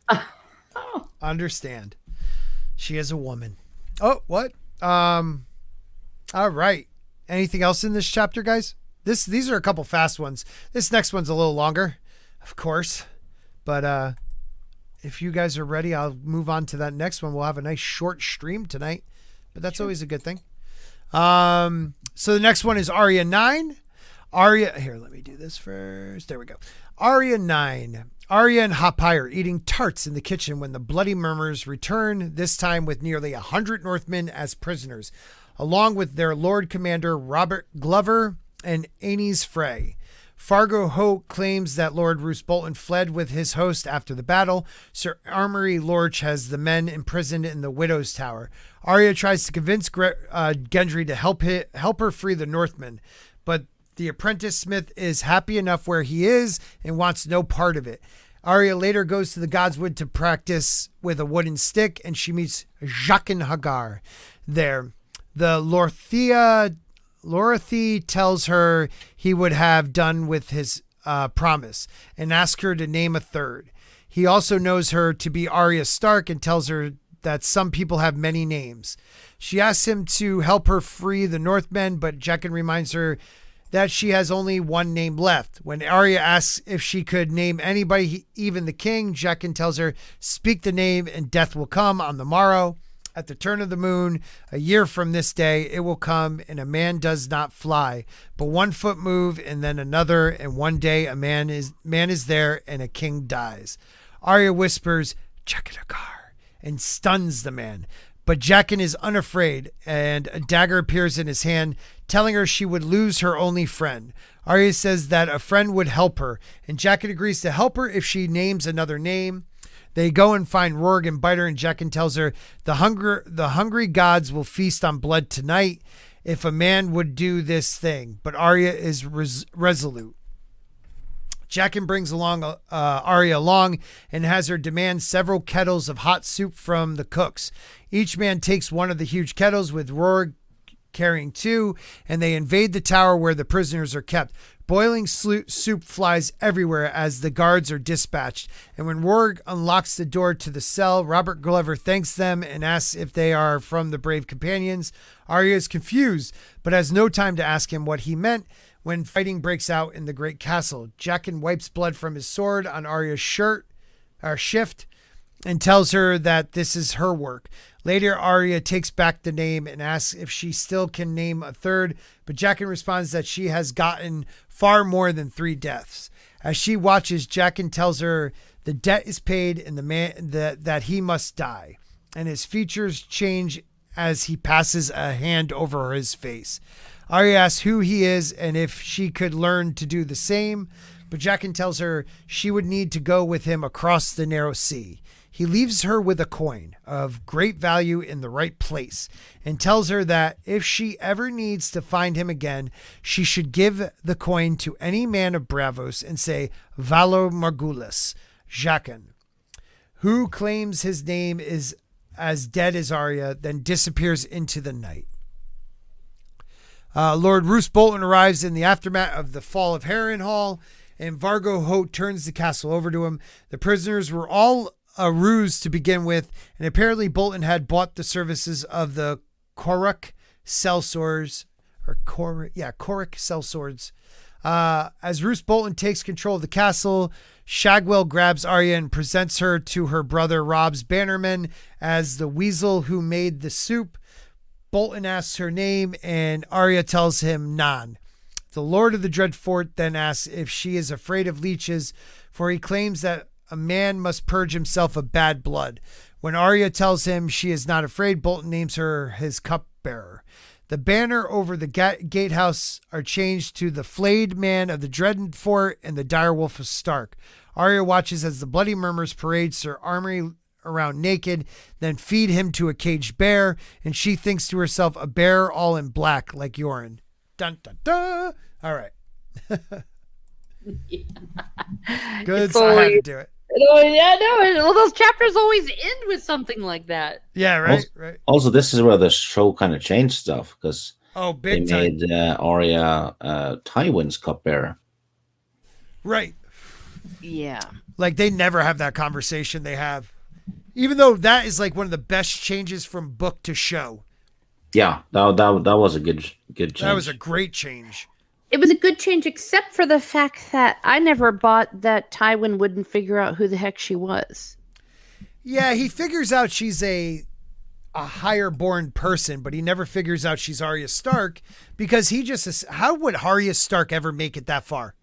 Oh. Understand. She is a woman. Oh, what? All right. Anything else in this chapter, guys? These are a couple fast ones. This next one's a little longer, of course. But if you guys are ready, I'll move on to that next one. We'll have a nice short stream tonight, but that's always a good thing. So the next one is Arya 9. Arya, here, let me do this first. There we go. Arya 9. Arya and Hapai are eating tarts in the kitchen when the Bloody Murmurs return, this time with nearly 100 Northmen as prisoners, along with their Lord Commander Robert Glover and Aenys Frey. Fargo Hoat claims that Lord Roose Bolton fled with his host after the battle. Sir Armory Lorch has the men imprisoned in the Widow's Tower. Arya tries to convince Gendry to help her free the Northmen, but the apprentice smith is happy enough where he is and wants no part of it. Arya later goes to the Godswood to practice with a wooden stick, and she meets Jaqen H'ghar there. The Lorothy tells her he would have done with his promise and asks her to name a third. He also knows her to be Arya Stark and tells her that some people have many names. She asks him to help her free the Northmen, but Jaqen reminds her that she has only one name left. When Arya asks if she could name anybody, even the king, Jaqen tells her, speak the name and death will come on the morrow. At the turn of the moon, a year from this day, it will come, and a man does not fly, but 1 foot move, and then another, and one day a man is there, and a king dies. Arya whispers, Jaqen H'ghar, and stuns the man. But Jaqen is unafraid, and a dagger appears in his hand, telling her she would lose her only friend. Arya says that a friend would help her, and Jaqen agrees to help her if she names another name. They go and find Rorg and Biter, and Jaqen tells her the hungry gods will feast on blood tonight if a man would do this thing. But Arya is resolute. Jaqen brings Arya along and has her demand several kettles of hot soup from the cooks. Each man takes one of the huge kettles, with Rorg carrying 2, and they invade the tower where the prisoners are kept. Boiling soup flies everywhere as the guards are dispatched, and when Rorg unlocks the door to the cell, Robert Glover thanks them and asks if they are from the Brave Companions. Arya is confused, but has no time to ask him what he meant when fighting breaks out in the great castle. Jaqen wipes blood from his sword on Arya's shift and tells her that this is her work. Later, Arya takes back the name and asks if she still can name a third, but Jaqen responds that she has gotten far more than 3 deaths. As she watches, Jaqen tells her the debt is paid and the man that he must die, and his features change as he passes a hand over his face. Arya asks who he is and if she could learn to do the same, but Jaqen tells her she would need to go with him across the narrow sea. He leaves her with a coin of great value in the right place and tells her that if she ever needs to find him again, she should give the coin to any man of Bravos and say, Valor Margulis, Jaqen, who claims his name is as dead as Arya, then disappears into the night. Lord Roose Bolton arrives in the aftermath of the fall of Harrenhal, and Vargo Hoat turns the castle over to him. The prisoners were all a ruse to begin with, and apparently Bolton had bought the services of the Koruk sellswords, as Roose Bolton takes control of the castle, Shagwell grabs Arya and presents her to her brother Rob's bannerman as the weasel who made the soup. Bolton asks her name, and Arya tells him Nan. The Lord of the Dread Fort then asks if she is afraid of leeches, for he claims that a man must purge himself of bad blood. When Arya tells him she is not afraid, Bolton names her his cupbearer. The banner over the gatehouse are changed to the flayed man of the Dread Fort and the direwolf of Stark. Arya watches as the Bloody Murmurs parade Sir Armory around naked, then feed him to a caged bear, and she thinks to herself, a bear all in black like Yoren. Dun dun dun. All right. Good, so I had to do it. Oh, yeah, no. Well, those chapters always end with something like that. Yeah, right, right. Also, this is where the show kind of changed stuff because Oh, they big time. made Arya Tywin's cupbearer. Right. Yeah. Like they never have that conversation they have. Even though that is like one of the best changes from book to show. Yeah, that was a good change. That was a great change. It was a good change, except for the fact that I never bought that Tywin wouldn't figure out who the heck she was. Yeah, he figures out she's a higher born person, but he never figures out she's Arya Stark because he just, how would Arya Stark ever make it that far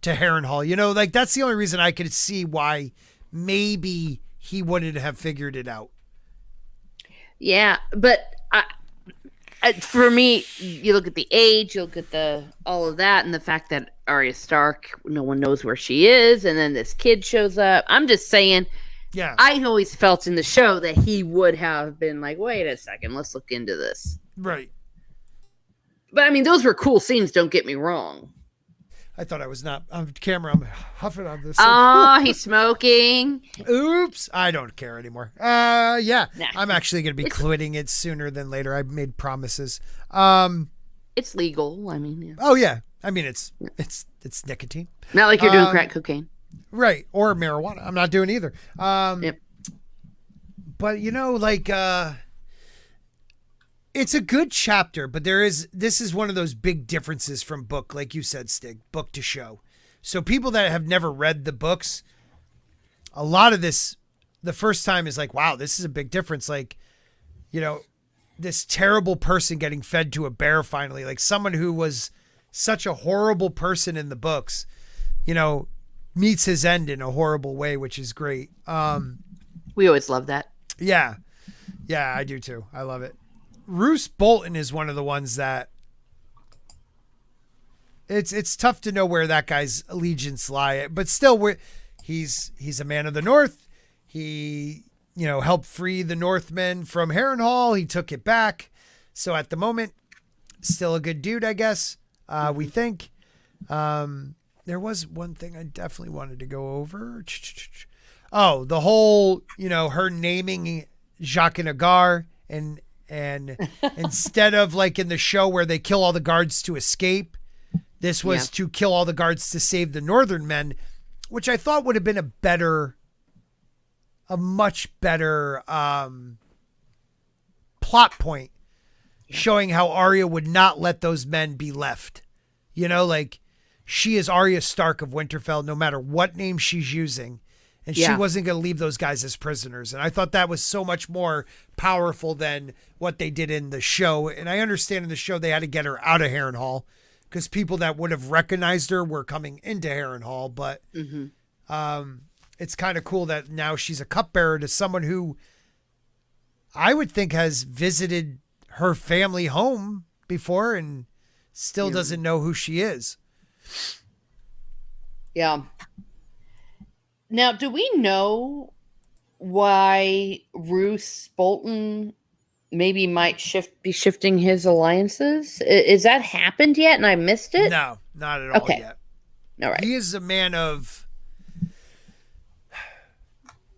to Harrenhal? You know, like that's the only reason I could see why maybe he wouldn't have figured it out. Yeah, but for me, you look at the age, you look at all of that, and the fact that Arya Stark, no one knows where she is, and then this kid shows up. I'm just saying, Yeah. I always felt in the show that he would have been like, wait a second, let's look into this. Right. But I mean, those were cool scenes, don't get me wrong. I thought I was not on camera. I'm huffing on this. Oh, he's smoking. Oops. I don't care anymore. Yeah. Nah. I'm actually going to be quitting it sooner than later. I made promises. It's legal. I mean, yeah. Oh yeah. I mean, it's nicotine. Not like you're doing crack cocaine. Right. Or marijuana. I'm not doing either. Yep. But you know, like, it's a good chapter, but this is one of those big differences from book, like you said, Stig, book to show. So people that have never read the books, a lot of this, the first time is like, wow, this is a big difference. Like, you know, this terrible person getting fed to a bear finally, like someone who was such a horrible person in the books, you know, meets his end in a horrible way, which is great. We always love that. Yeah. Yeah, I do too. I love it. Roose Bolton is one of the ones that it's tough to know where that guy's allegiance lie, but still he's a man of the North. He, you know, helped free the Northmen from Harrenhal. He took it back. So at the moment, still a good dude, I guess. We think. There was one thing I definitely wanted to go over. Oh, the whole, you know, her naming Jaqen H'ghar and instead of like in the show where they kill all the guards to escape, this was to kill all the guards to save the Northern men, which I thought would have been a much better plot point, showing how Arya would not let those men be left. You know, like she is Arya Stark of Winterfell, no matter what name she's using. And she wasn't going to leave those guys as prisoners. And I thought that was so much more powerful than what they did in the show. And I understand in the show they had to get her out of Harrenhal because people that would have recognized her were coming into Harrenhal. But it's kind of cool that now she's a cupbearer to someone who I would think has visited her family home before and still doesn't know who she is. Yeah. Now, do we know why Roose Bolton maybe might be shifting his alliances? Is that happened yet and I missed it? No, not at all yet. All right. He is a man of...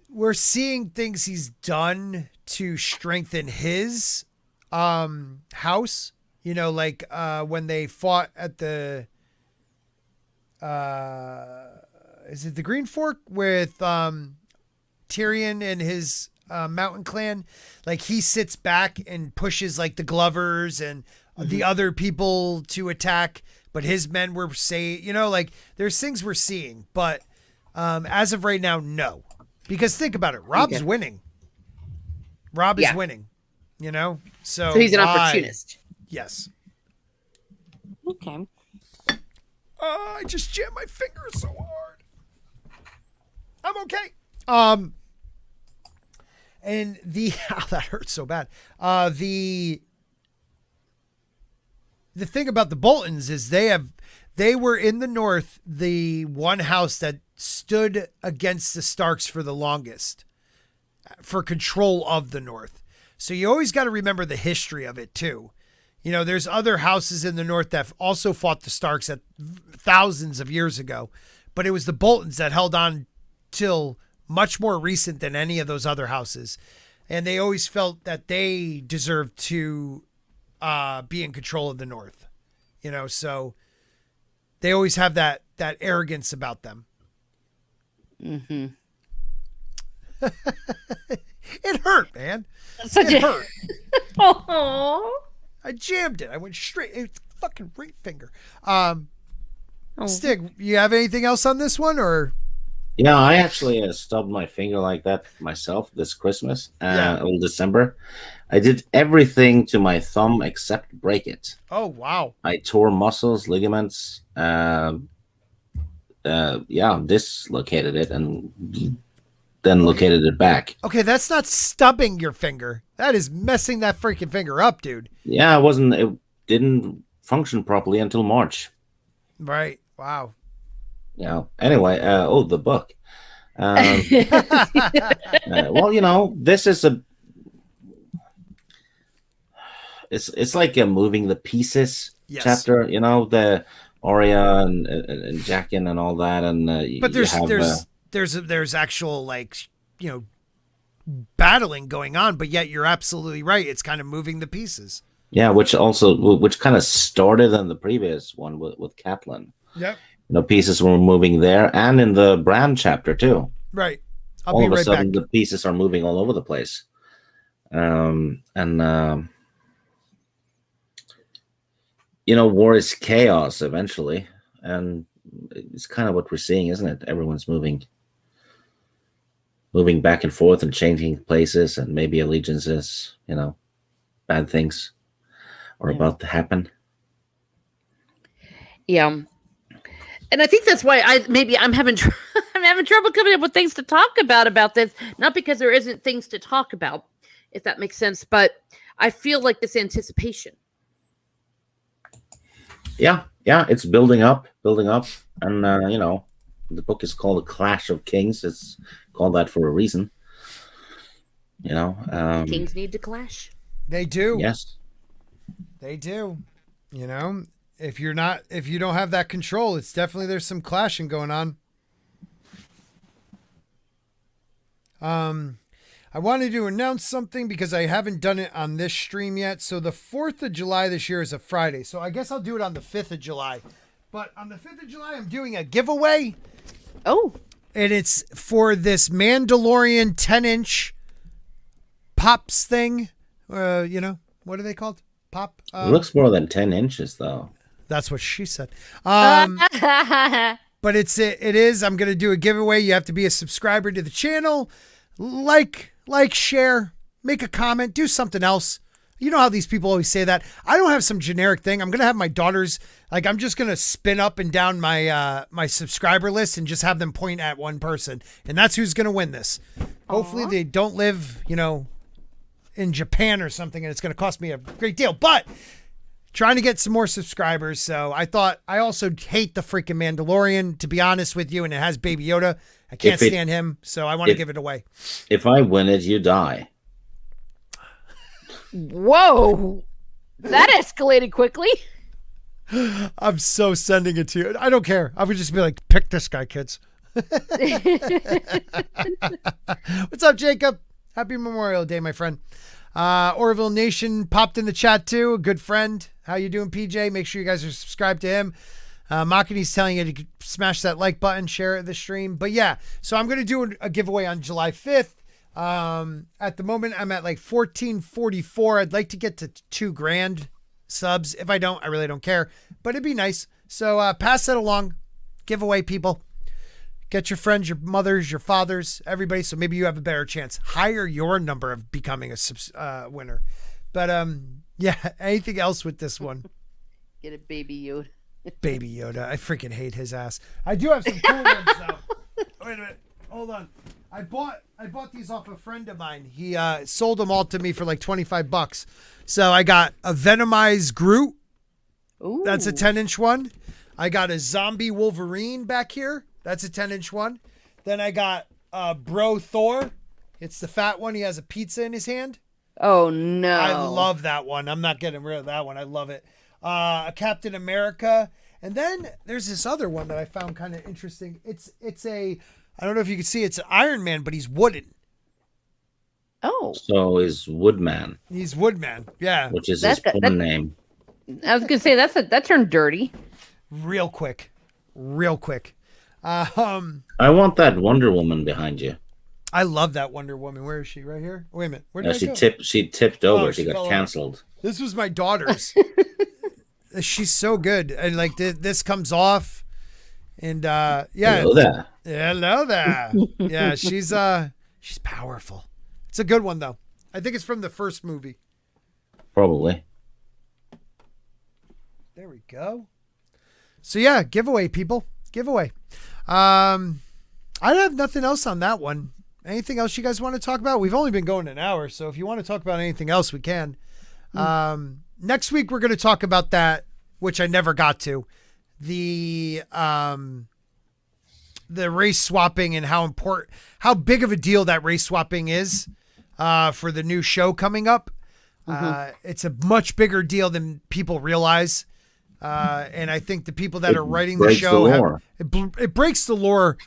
We're seeing things he's done to strengthen his house. You know, like when they fought at the... is it the Green Fork with Tyrion and his mountain clan? Like he sits back and pushes like the Glovers and the other people to attack, but his men were you know, like there's things we're seeing, but as of right now, no. Because think about it, Rob's winning. Rob is winning, you know? So he's an opportunist. Yes. Okay. I just jammed my finger so hard. I'm okay. And that hurts so bad. The thing about the Boltons is they were in the North, the one house that stood against the Starks for the longest, for control of the North. So you always got to remember the history of it too. You know, there's other houses in the North that also fought the Starks at thousands of years ago, but it was the Boltons that held on till much more recent than any of those other houses. And they always felt that they deserved to be in control of the North. You know, so they always have that arrogance about them. Mm-hmm. It hurt, man. It hurt. Oh. I jammed it. I went straight. It's fucking ring finger. Oh. Stig, you have anything else on this one, or? Yeah, I actually stubbed my finger like that myself this Christmas, or December. I did everything to my thumb except break it. Oh, wow. I tore muscles, ligaments, dislocated it and then located it back. Okay, that's not stubbing your finger. That is messing that freaking finger up, dude. Yeah, it didn't function properly until March. Right. Wow. Yeah. Anyway, the book. Well, this is it's like a moving the pieces chapter. The Arya and Jaqen and all that, and but there's actual battling going on, but yet you're absolutely right. It's kind of moving the pieces. Yeah, which kind of started in the previous one with Catelyn. Yep. Pieces were moving there, and in the Bran chapter too. Right. All of a sudden, the pieces are moving all over the place. War is chaos eventually, and it's kind of what we're seeing, isn't it? Everyone's moving back and forth and changing places, and maybe allegiances, bad things are about to happen. Yeah. And I think that's why I'm having trouble coming up with things to talk about this. Not because there isn't things to talk about, if that makes sense, but I feel like this anticipation. Yeah, it's building up, and the book is called A Clash of Kings. It's called that for a reason. Kings need to clash. They do. Yes, they do. If you don't have that control, it's definitely there's some clashing going on. I wanted to announce something because I haven't done it on this stream yet. So the 4th of July this year is a Friday. So I guess I'll do it on the 5th of July. But on the 5th of July, I'm doing a giveaway. Oh. And it's for this Mandalorian 10-inch pops thing. What are they called? Pop? It looks more than 10 inches, though. That's what she said. But it is. I'm going to do a giveaway. You have to be a subscriber to the channel. Like, share, make a comment, do something else. You know how these people always say that. I don't have some generic thing. I'm going to have my daughters, I'm just going to spin up and down my my subscriber list and just have them point at one person. And that's who's going to win this. Aww. Hopefully they don't live, in Japan or something, and it's going to cost me a great deal. But trying to get some more subscribers. So I thought, I also hate the freaking Mandalorian, to be honest with you, and it has Baby Yoda. I can't stand him, so I want to give it away. If I win it, you die. Whoa. That escalated quickly. I'm so sending it to you. I don't care. I would just be like, pick this guy, kids. What's up, Jacob? Happy Memorial Day, my friend. Orville Nation popped in the chat too. A good friend. How you doing, PJ? Make sure you guys are subscribed to him. Makini's telling you to smash that like button, share the stream. But yeah, so I'm going to do a giveaway on July 5th. At the moment, I'm at 1444. I'd like to get to 2,000 subs. If I don't, I really don't care. But it'd be nice. So pass that along. Giveaway, people. Get your friends, your mothers, your fathers, everybody. So maybe you have a better chance. Higher your number of becoming a winner. But yeah, anything else with this one? Get a Baby Yoda. Baby Yoda. I freaking hate his ass. I do have some cool ones though. Wait a minute. Hold on. I bought these off a friend of mine. He sold them all to me for $25. So I got a Venomized Groot. Ooh. That's a 10-inch one. I got a zombie Wolverine back here. That's a 10-inch one. Then I got Bro Thor. It's the fat one. He has a pizza in his hand. Oh, no. I love that one. I'm not getting rid of that one. I love it. A Captain America. And then there's this other one that I found kind of interesting. It's a I don't know if you can see it's Iron Man, but he's wooden. Oh, So is Woodman, He's Woodman. Yeah. which is That's his good. porn name. I was gonna say that turned dirty. Real quick. I want that Wonder Woman behind you. I love that Wonder Woman. Where is she? Right here? Wait a minute. Where No, did I go? she tipped over. Oh, she she fell got over. canceled. This was my daughter's. She's so good. And like this comes off. And yeah. Hello there. Hello there. Yeah, she's powerful. It's a good one though. I think it's from the first movie. Probably. There we go. So yeah, giveaway, people. Giveaway. I have nothing else on that one. Anything else you guys want to talk about? We've only been going an hour, so if you want to talk about anything else, we can. Next week we're going to talk about that, which I never got to. The race swapping and how big of a deal that race swapping is for the new show coming up. It's a much bigger deal than people realize. And I think the people that are writing the show, it breaks the lore.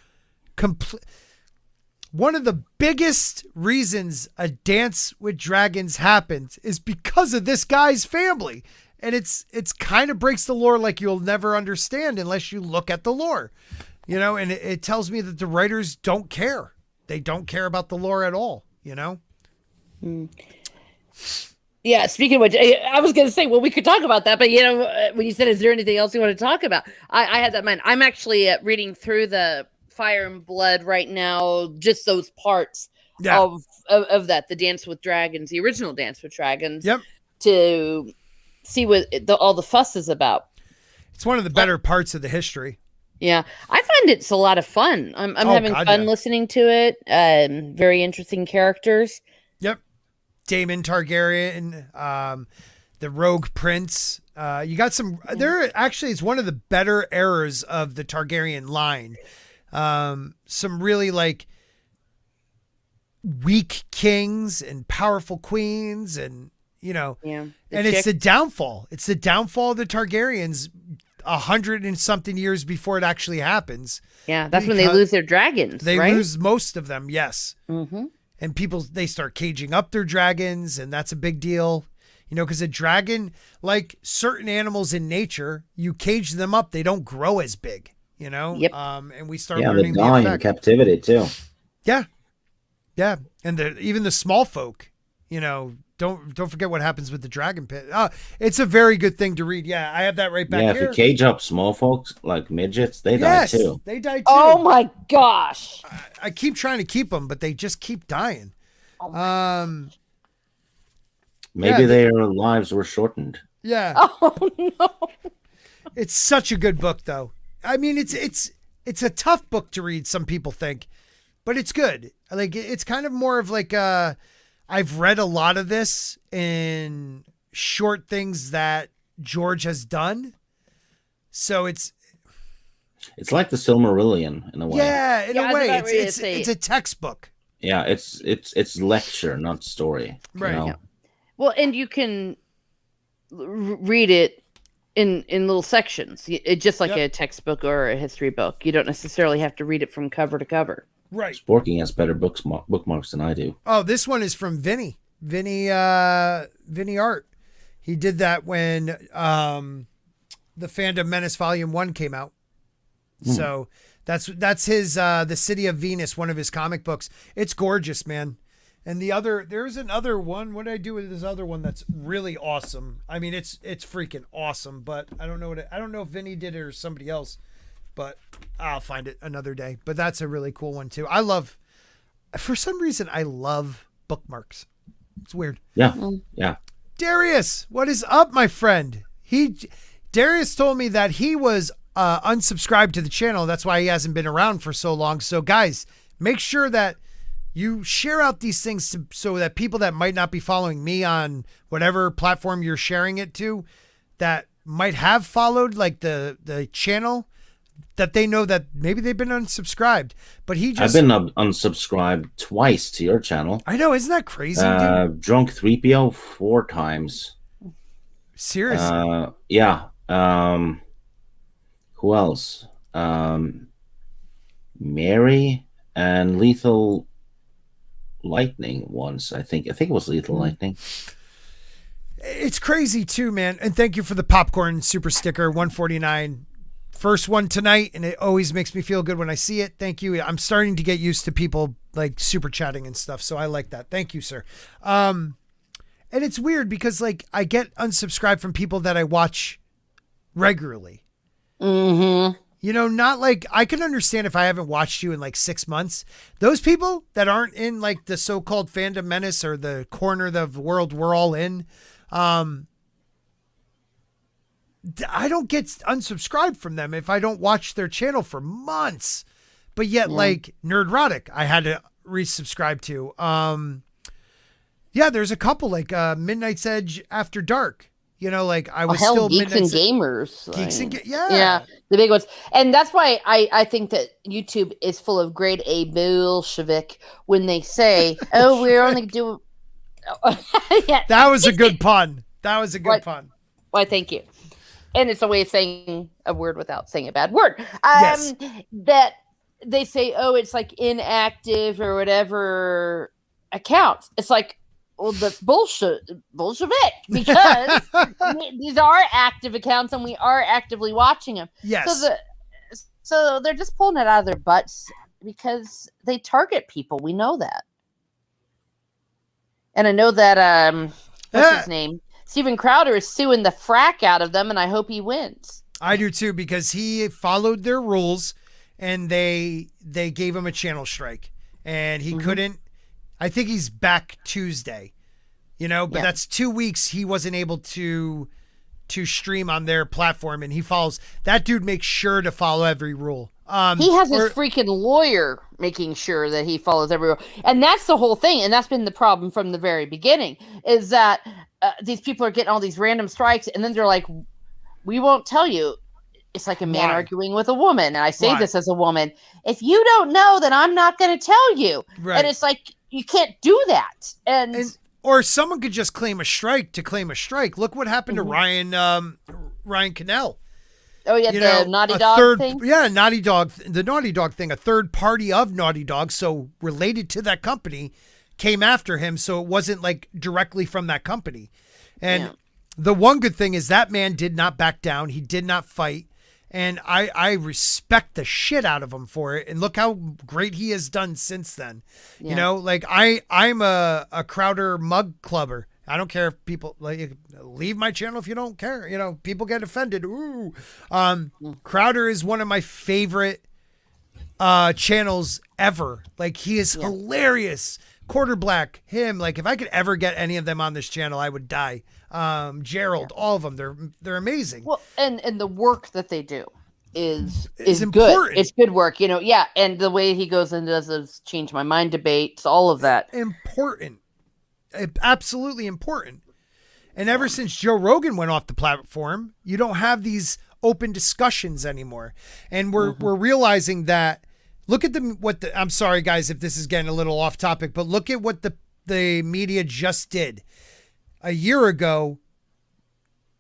One of the biggest reasons a Dance with Dragons happens is because of this guy's family. And it's kind of breaks the lore like you'll never understand unless you look at the lore, you know, and it tells me that the writers don't care. They don't care about the lore at all, you know? Yeah, speaking of which, I was going to say, well, we could talk about that, but, you know, when you said, is there anything else you want to talk about? I had that in mind. I'm actually reading through the Fire and Blood right now, just those parts of that, the Dance with Dragons, the original Dance with Dragons, to see what all the fuss is about. It's one of the better parts of the history. Yeah, I find it's a lot of fun. I'm having fun listening to it. Very interesting characters. Yep. Daemon Targaryen, the Rogue Prince. You got some. There actually, it's one of the better eras of the Targaryen line. Some really like weak kings and powerful queens, and you know, it's the downfall. It's the downfall of the Targaryens 100 and something years before it actually happens. Yeah, that's when they lose their dragons. They right? lose most of them. Yes. Mm-hmm. And they start caging up their dragons, and that's a big deal, you know, because a dragon, like certain animals in nature, you cage them up, they don't grow as big, you know. Yep. And we start they learning the die in effect. captivity too. Yeah, and even the small folk, you know, don't forget what happens with the dragon pit. It's a very good thing to read. Yeah, I have that right back here. Yeah, if you cage up small folks like midgets, they die too. They die too. Oh my gosh! I keep trying to keep them, but they just keep dying. Maybe their lives were shortened. Yeah. Oh no! It's such a good book, though. I mean, it's a tough book to read. Some people think, but it's good. Like it's kind of more of like I've read a lot of this in short things that George has done, so it's like the Silmarillion in a way. Yeah, in a way, it's a textbook. Yeah, it's lecture, not story. Right. You know? Yeah. Well, and you can read it in little sections. It's just like a textbook or a history book. You don't necessarily have to read it from cover to cover. Right. Sporking has better bookmarks than I do. Oh, this one is from Vinny Art. He did that when the Fandom Menace Volume 1 came out. So that's his The City of Venus, one of his comic books. It's gorgeous, man. And there's another one. What did I do with this other one that's really awesome? I mean, it's freaking awesome, but I don't know if Vinny did it or somebody else. But I'll find it another day. But that's a really cool one too. For some reason, I love bookmarks. It's weird. Yeah. Yeah. Darius, what is up, my friend? Darius told me that he was unsubscribed to the channel. That's why he hasn't been around for so long. So guys, make sure that you share out these things so that people that might not be following me on whatever platform you're sharing it to, that might have followed like the channel, that they know that maybe they've been unsubscribed. But I've been unsubscribed twice to your channel. I know, isn't that crazy, dude? Drunk 3PO 4 times. Seriously? Yeah. Who else? Mary and Lethal Lightning once. I think it was Lethal Lightning. It's crazy too, man. And thank you for the popcorn super sticker 149. First one tonight, and it always makes me feel good when I see it. Thank you. I'm starting to get used to people like super chatting and stuff, so I like that. Thank you, sir. And it's weird because like I get unsubscribed from people that I watch regularly. Mm-hmm. You know, not like I can understand if I haven't watched you in like 6 months. Those people that aren't in like the so-called fandom menace or the corner of the world we're all in, I don't get unsubscribed from them if I don't watch their channel for months. But yet, like Nerdrotic, I had to resubscribe to. Yeah, there's a couple like Midnight's Edge After Dark. You know, like I was still Geeks and Gamers. Geeks and yeah, the big ones. And that's why I think that YouTube is full of grade A Bolshevik when they say, "Oh, we're only doing." Yeah, that was a good pun. That was a good pun. Why? Thank you. And it's a way of saying a word without saying a bad word. Yes. That they say, "Oh, it's like inactive or whatever accounts." It's like, well, that's Bolshevik because these are active accounts and we are actively watching them. Yes. So they're just pulling it out of their butts because they target people. We know that. And I know that, what's his name? Steven Crowder is suing the frack out of them, and I hope he wins. I do too, because he followed their rules and they gave him a channel strike and he couldn't. I think he's back Tuesday, you know, but that's 2 weeks he wasn't able to stream on their platform, and he follows. That dude makes sure to follow every rule. He has his freaking lawyer making sure that he follows every rule. And that's the whole thing. And that's been the problem from the very beginning, is that these people are getting all these random strikes, and then they're like, we won't tell you. It's like a man arguing with a woman. And I say this as a woman. If you don't know, then I'm not going to tell you. Right. And it's like, you can't do that. And or someone could just claim a strike to claim a strike. Look what happened to Ryan Cannell. Oh, yeah, the Naughty Dog thing? Yeah, Naughty Dog. The Naughty Dog thing. A third party of Naughty Dog, so related to that company, came after him, so it wasn't like directly from that company. And the one good thing is that man did not back down. He did not fight. And I respect the shit out of him for it. And look how great he has done since then. Yeah. You know, like I'm a Crowder mug clubber. I don't care if people like leave my channel if you don't care. You know, people get offended. Ooh. Crowder is one of my favorite channels ever. Like he is hilarious. Quarter Black, him. Like if I could ever get any of them on this channel, I would die. Gerald, all of them. They're amazing. Well, and the work that they do is important. Good. It's good work, you know. Yeah, and the way he goes and does his change my mind debates, all of that. Important. Absolutely important. And ever since Joe Rogan went off the platform, you don't have these open discussions anymore. And we're realizing that. Look at I'm sorry guys if this is getting a little off topic, but look at what the media just did. A year ago,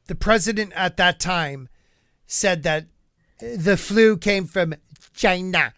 the president at that time said that the flu came from China.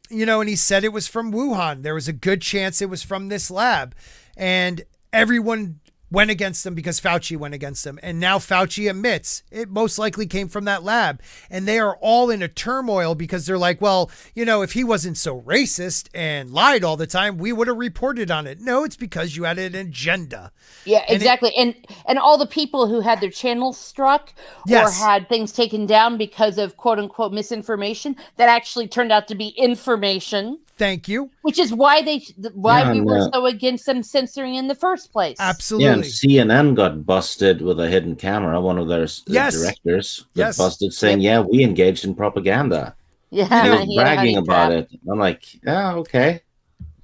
You know, and he said it was from Wuhan. There was a good chance it was from this lab. And everyone went against them because Fauci went against them. And now Fauci admits it most likely came from that lab. And they are all in a turmoil because they're like, well, you know, if he wasn't so racist and lied all the time, we would have reported on it. No, it's because you had an agenda. Yeah, exactly. And all the people who had their channels struck or had things taken down because of quote unquote misinformation that actually turned out to be information. Thank you. Which is why we were so against them censoring in the first place. Absolutely. Yeah, and CNN got busted with a hidden camera. One of their directors got busted saying, we engaged in propaganda. Yeah. He was bragging about it. I'm like, okay.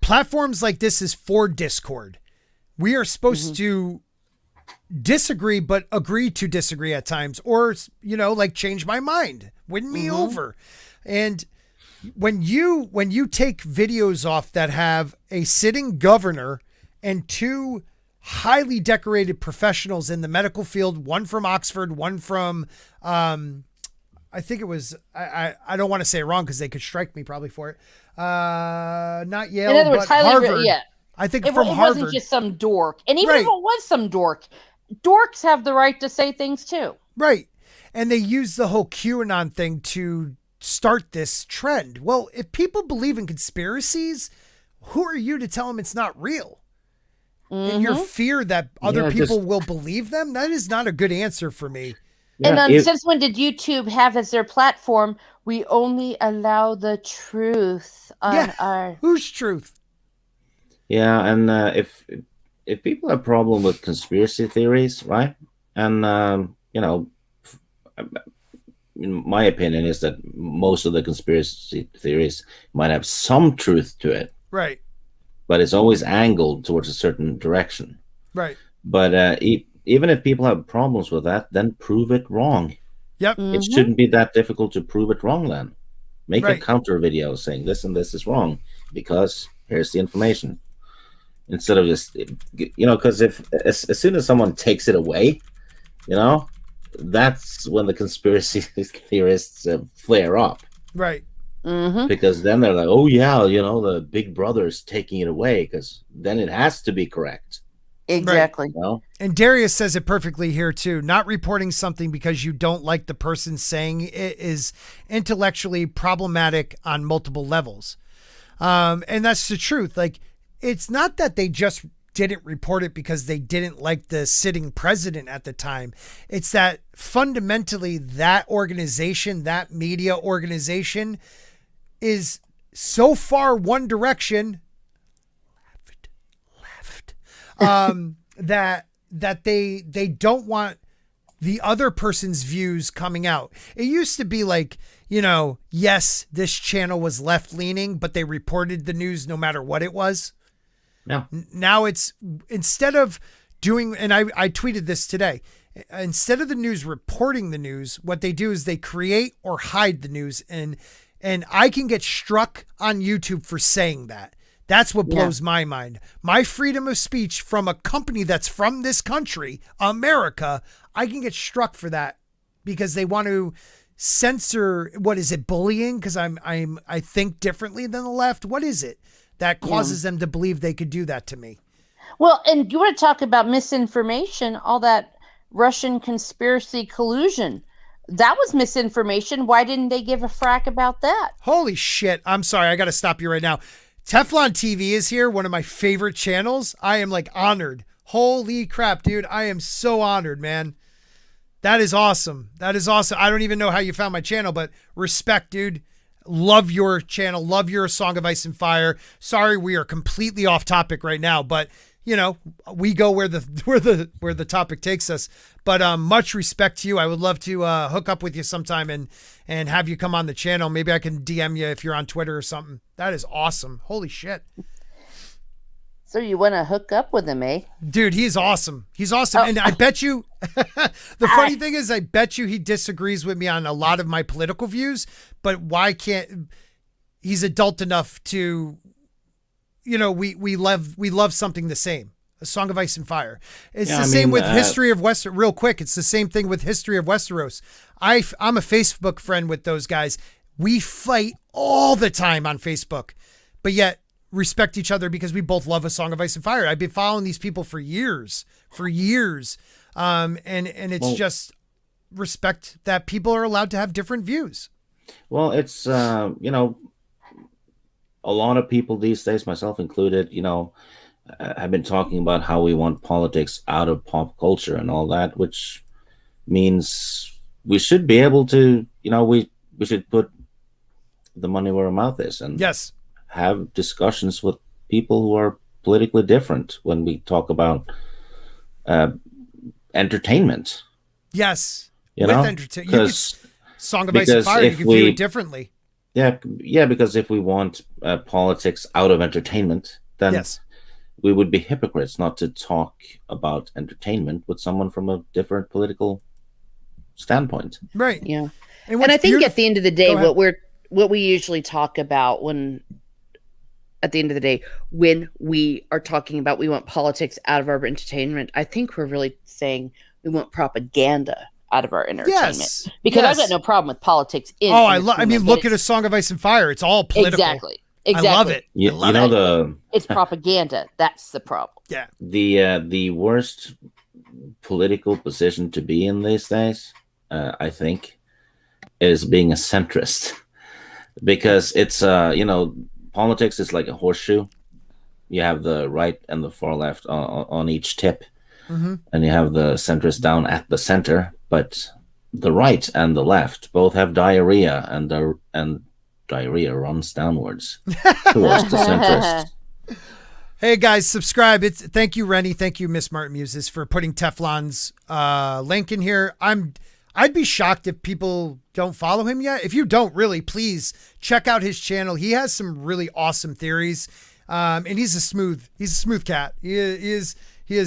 Platforms like this is for Discord. We are supposed to disagree, but agree to disagree at times. Or, you know, like change my mind. Win me over. And when you take videos off that have a sitting governor and two highly decorated professionals in the medical field, one from Oxford, one from, I think it was, I don't want to say it wrong because they could strike me probably for it. Not Yale, In other words, but Harvard. yeah. I think It from Harvard. wasn't just some dork. And even Right. if it was some dork, dorks have the right to say things too. Right. And they use the whole QAnon thing to start this trend. Well, if people believe in conspiracies, who are you to tell them it's not real? And your fear that other people will believe them, that is not a good answer for me. Yeah, and since when did YouTube have as their platform, we only allow the truth on our... Whose truth? Yeah, and if people have a problem with conspiracy theories, right? And, you know, my opinion is that most of the conspiracy theories might have some truth to it. Right. But it's always angled towards a certain direction. Right. But even if people have problems with that, then prove it wrong. Yep. It shouldn't be that difficult to prove it wrong then. Make Right. a counter video saying this and this is wrong because here's the information. Instead of just, you know, because if as soon as someone takes it away, you know, that's when the conspiracy theorists flare up. Right. Because then they're like, oh yeah, you know, the big brother's taking it away, because then it has to be correct. Exactly. You know? And Darius says it perfectly here too. Not reporting something because you don't like the person saying it is intellectually problematic on multiple levels. And that's the truth. Like, it's not that they just didn't report it because they didn't like the sitting president at the time. It's that fundamentally that organization, that media organization, is so far one direction, left, that they don't want the other person's views coming out. It used to be like, you know, yes, this channel was left leaning, but they reported the news no matter what it was. Yeah. Now it's, instead of doing, and I tweeted this today, instead of the news reporting the news, what they do is they create or hide the news. And I can get struck on YouTube for saying that. That's what blows my mind. My freedom of speech from a company that's from this country, America, I can get struck for that because they want to censor, what is it, bullying? Because I think differently than the left. What is it that causes them to believe they could do that to me? Well, and you want to talk about misinformation, all that Russian conspiracy collusion. That was misinformation. Why didn't they give a frack about that? Holy shit. I'm sorry. I got to stop you right now. Teflon TV is here. One of my favorite channels. I am like honored. Holy crap, dude. I am so honored, man. That is awesome. That is awesome. I don't even know how you found my channel, but respect, dude. Love your channel. Love your Song of Ice and Fire. Sorry, we are completely off topic right now, but you know, we go where the topic takes us. But much respect to you. I would love to hook up with you sometime and have you come on the channel. Maybe I can DM you if you're on Twitter or something. That is awesome. Holy shit. So you want to hook up with him, eh? Dude, he's awesome. He's awesome. And I bet you, the funny thing is, I bet you he disagrees with me on a lot of my political views, but why can't, he's adult enough to, you know, we love something the same. A Song of Ice and Fire. It's the same with History of Westeros. Real quick, it's the same thing with History of Westeros. I'm a Facebook friend with those guys. We fight all the time on Facebook, but yet respect each other because we both love A Song of Ice and Fire. I've been following these people for years. And it's just respect that people are allowed to have different views. Well, it's, you know, a lot of people these days, myself included, you know, have been talking about how we want politics out of pop culture and all that, which means we should be able to, you know, we should put the money where our mouth is and have discussions with people who are politically different when we talk about entertainment. Yes. You with know, entertainment. Song of Ice and Fire, you can view it differently. Yeah, because if we want politics out of entertainment, then we would be hypocrites not to talk about entertainment with someone from a different political standpoint. Right. Yeah. And I think at the end of the day, what we usually talk about when we are talking about we want politics out of our entertainment, I think we're really saying we want propaganda out of our entertainment. Because I've got no problem with politics in I mean, look at A Song of Ice and Fire. It's all political. Exactly. I love it. You, I love you know it. It's propaganda. That's the problem. Yeah. the worst political position to be in these days, I think, is being a centrist, because it's politics is like a horseshoe. You have the right and the far left on each tip, Mm-hmm. and you have the centrist down at the center. But the right and the left both have diarrhea, and diarrhea runs downwards towards the centrist. Hey guys, subscribe. Thank you, Rennie. Thank you, Miss Martin Muses, for putting Teflon's link in here. I'd be shocked if people don't follow him yet. If you don't, really, please check out his channel. He has some really awesome theories. And he's a smooth cat. He is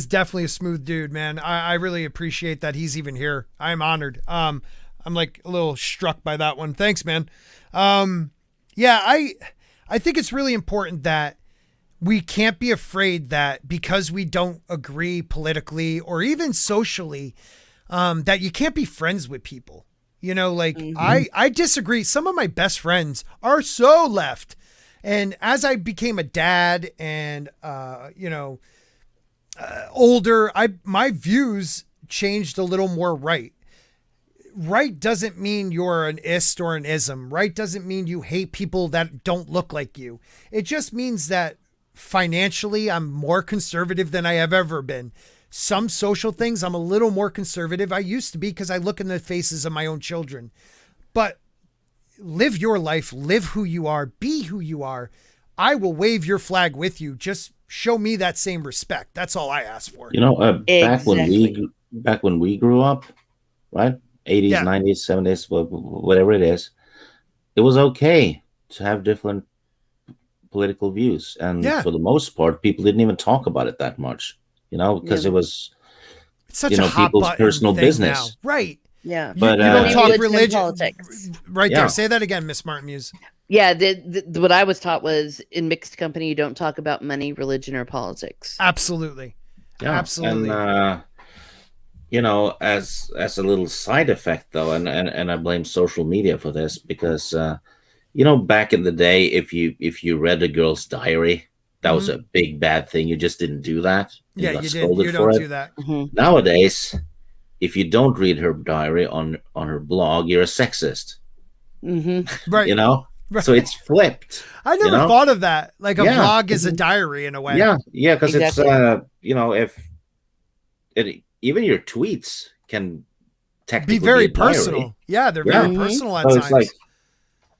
definitely a smooth dude, man. I really appreciate that he's even here. I'm honored. I'm like a little struck by that one. Thanks, man. Yeah, I think it's really important that we can't be afraid that because we don't agree politically or even socially, that you can't be friends with people. You know, like I disagree. Some of my best friends are so left. And as I became a dad and, older, my views changed a little more right. Right doesn't mean you're an ist or an ism. Right doesn't mean you hate people that don't look like you. It just means that financially, I'm more conservative than I have ever been. Some social things, I'm a little more conservative. I used to be because I look in the faces of my own children. But live your life, live who you are, be who you are. I will wave your flag with you. Just show me that same respect. That's all I ask for. You know, Exactly. back when we grew up, right? 80s, Yeah. 90s, 70s, whatever it is, it was okay to have different political views. And Yeah. for the most part, people didn't even talk about it that much, because Yeah. it was, It's such a hot people's button personal thing business. now. Right. Yeah. But, you don't uh, talk Religion and religion. politics. Right Yeah. there. Say that again, Miss Martin Muse. Yeah. What I was taught was in mixed company, you don't talk about money, religion, or politics. Absolutely. Yeah. Absolutely. And, as a little side effect, though, and I blame social media for this, because, back in the day, if you read a girl's diary, that was a big bad thing. You just didn't do that. Yeah, got you scolded You for don't it. do that. Mhm. Nowadays, if you don't read her diary on her blog, you're a sexist. Right. Right. So it's flipped. I never thought of that. Like a Yeah. vlog is a diary in a way. Yeah, because Exactly. it's even your tweets can technically Be very a diary. personal. Yeah, they're Yeah. very personal at So times. it's like,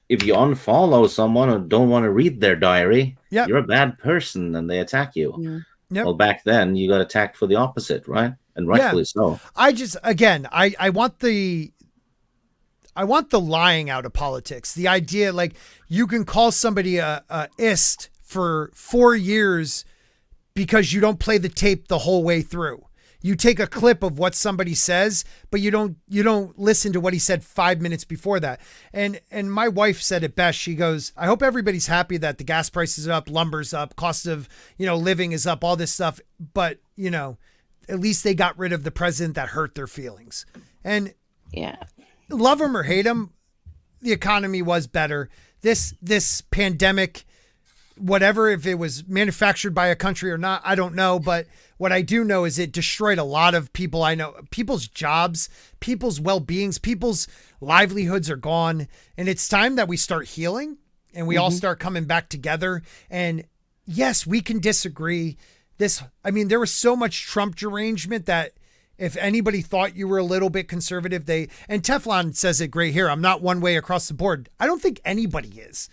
if you unfollow someone or don't want to read their diary, Yep. you're a bad person and they attack you. Yeah. Yep. Well, back then you got attacked for the opposite, right? And rightfully so. I just, again, I want the lying out of politics. The idea, like, you can call somebody a ist for 4 years because you don't play the tape the whole way through. You take a clip of what somebody says, but you don't listen to what he said 5 minutes before that. And my wife said it best. She goes, I hope everybody's happy that the gas prices are up, lumber's up, cost of, living is up, all this stuff. But, at least they got rid of the president that hurt their feelings. And Yeah. love him or hate him, the economy was better. This pandemic, whatever, if it was manufactured by a country or not, I don't know. But what I do know is it destroyed a lot of people I know, people's jobs, people's well-beings, people's livelihoods are gone. And it's time that we start healing and we all start coming back together. And yes, we can disagree. There was so much Trump derangement that if anybody thought you were a little bit conservative, and Teflon says it great here. I'm not one way across the board. I don't think anybody is.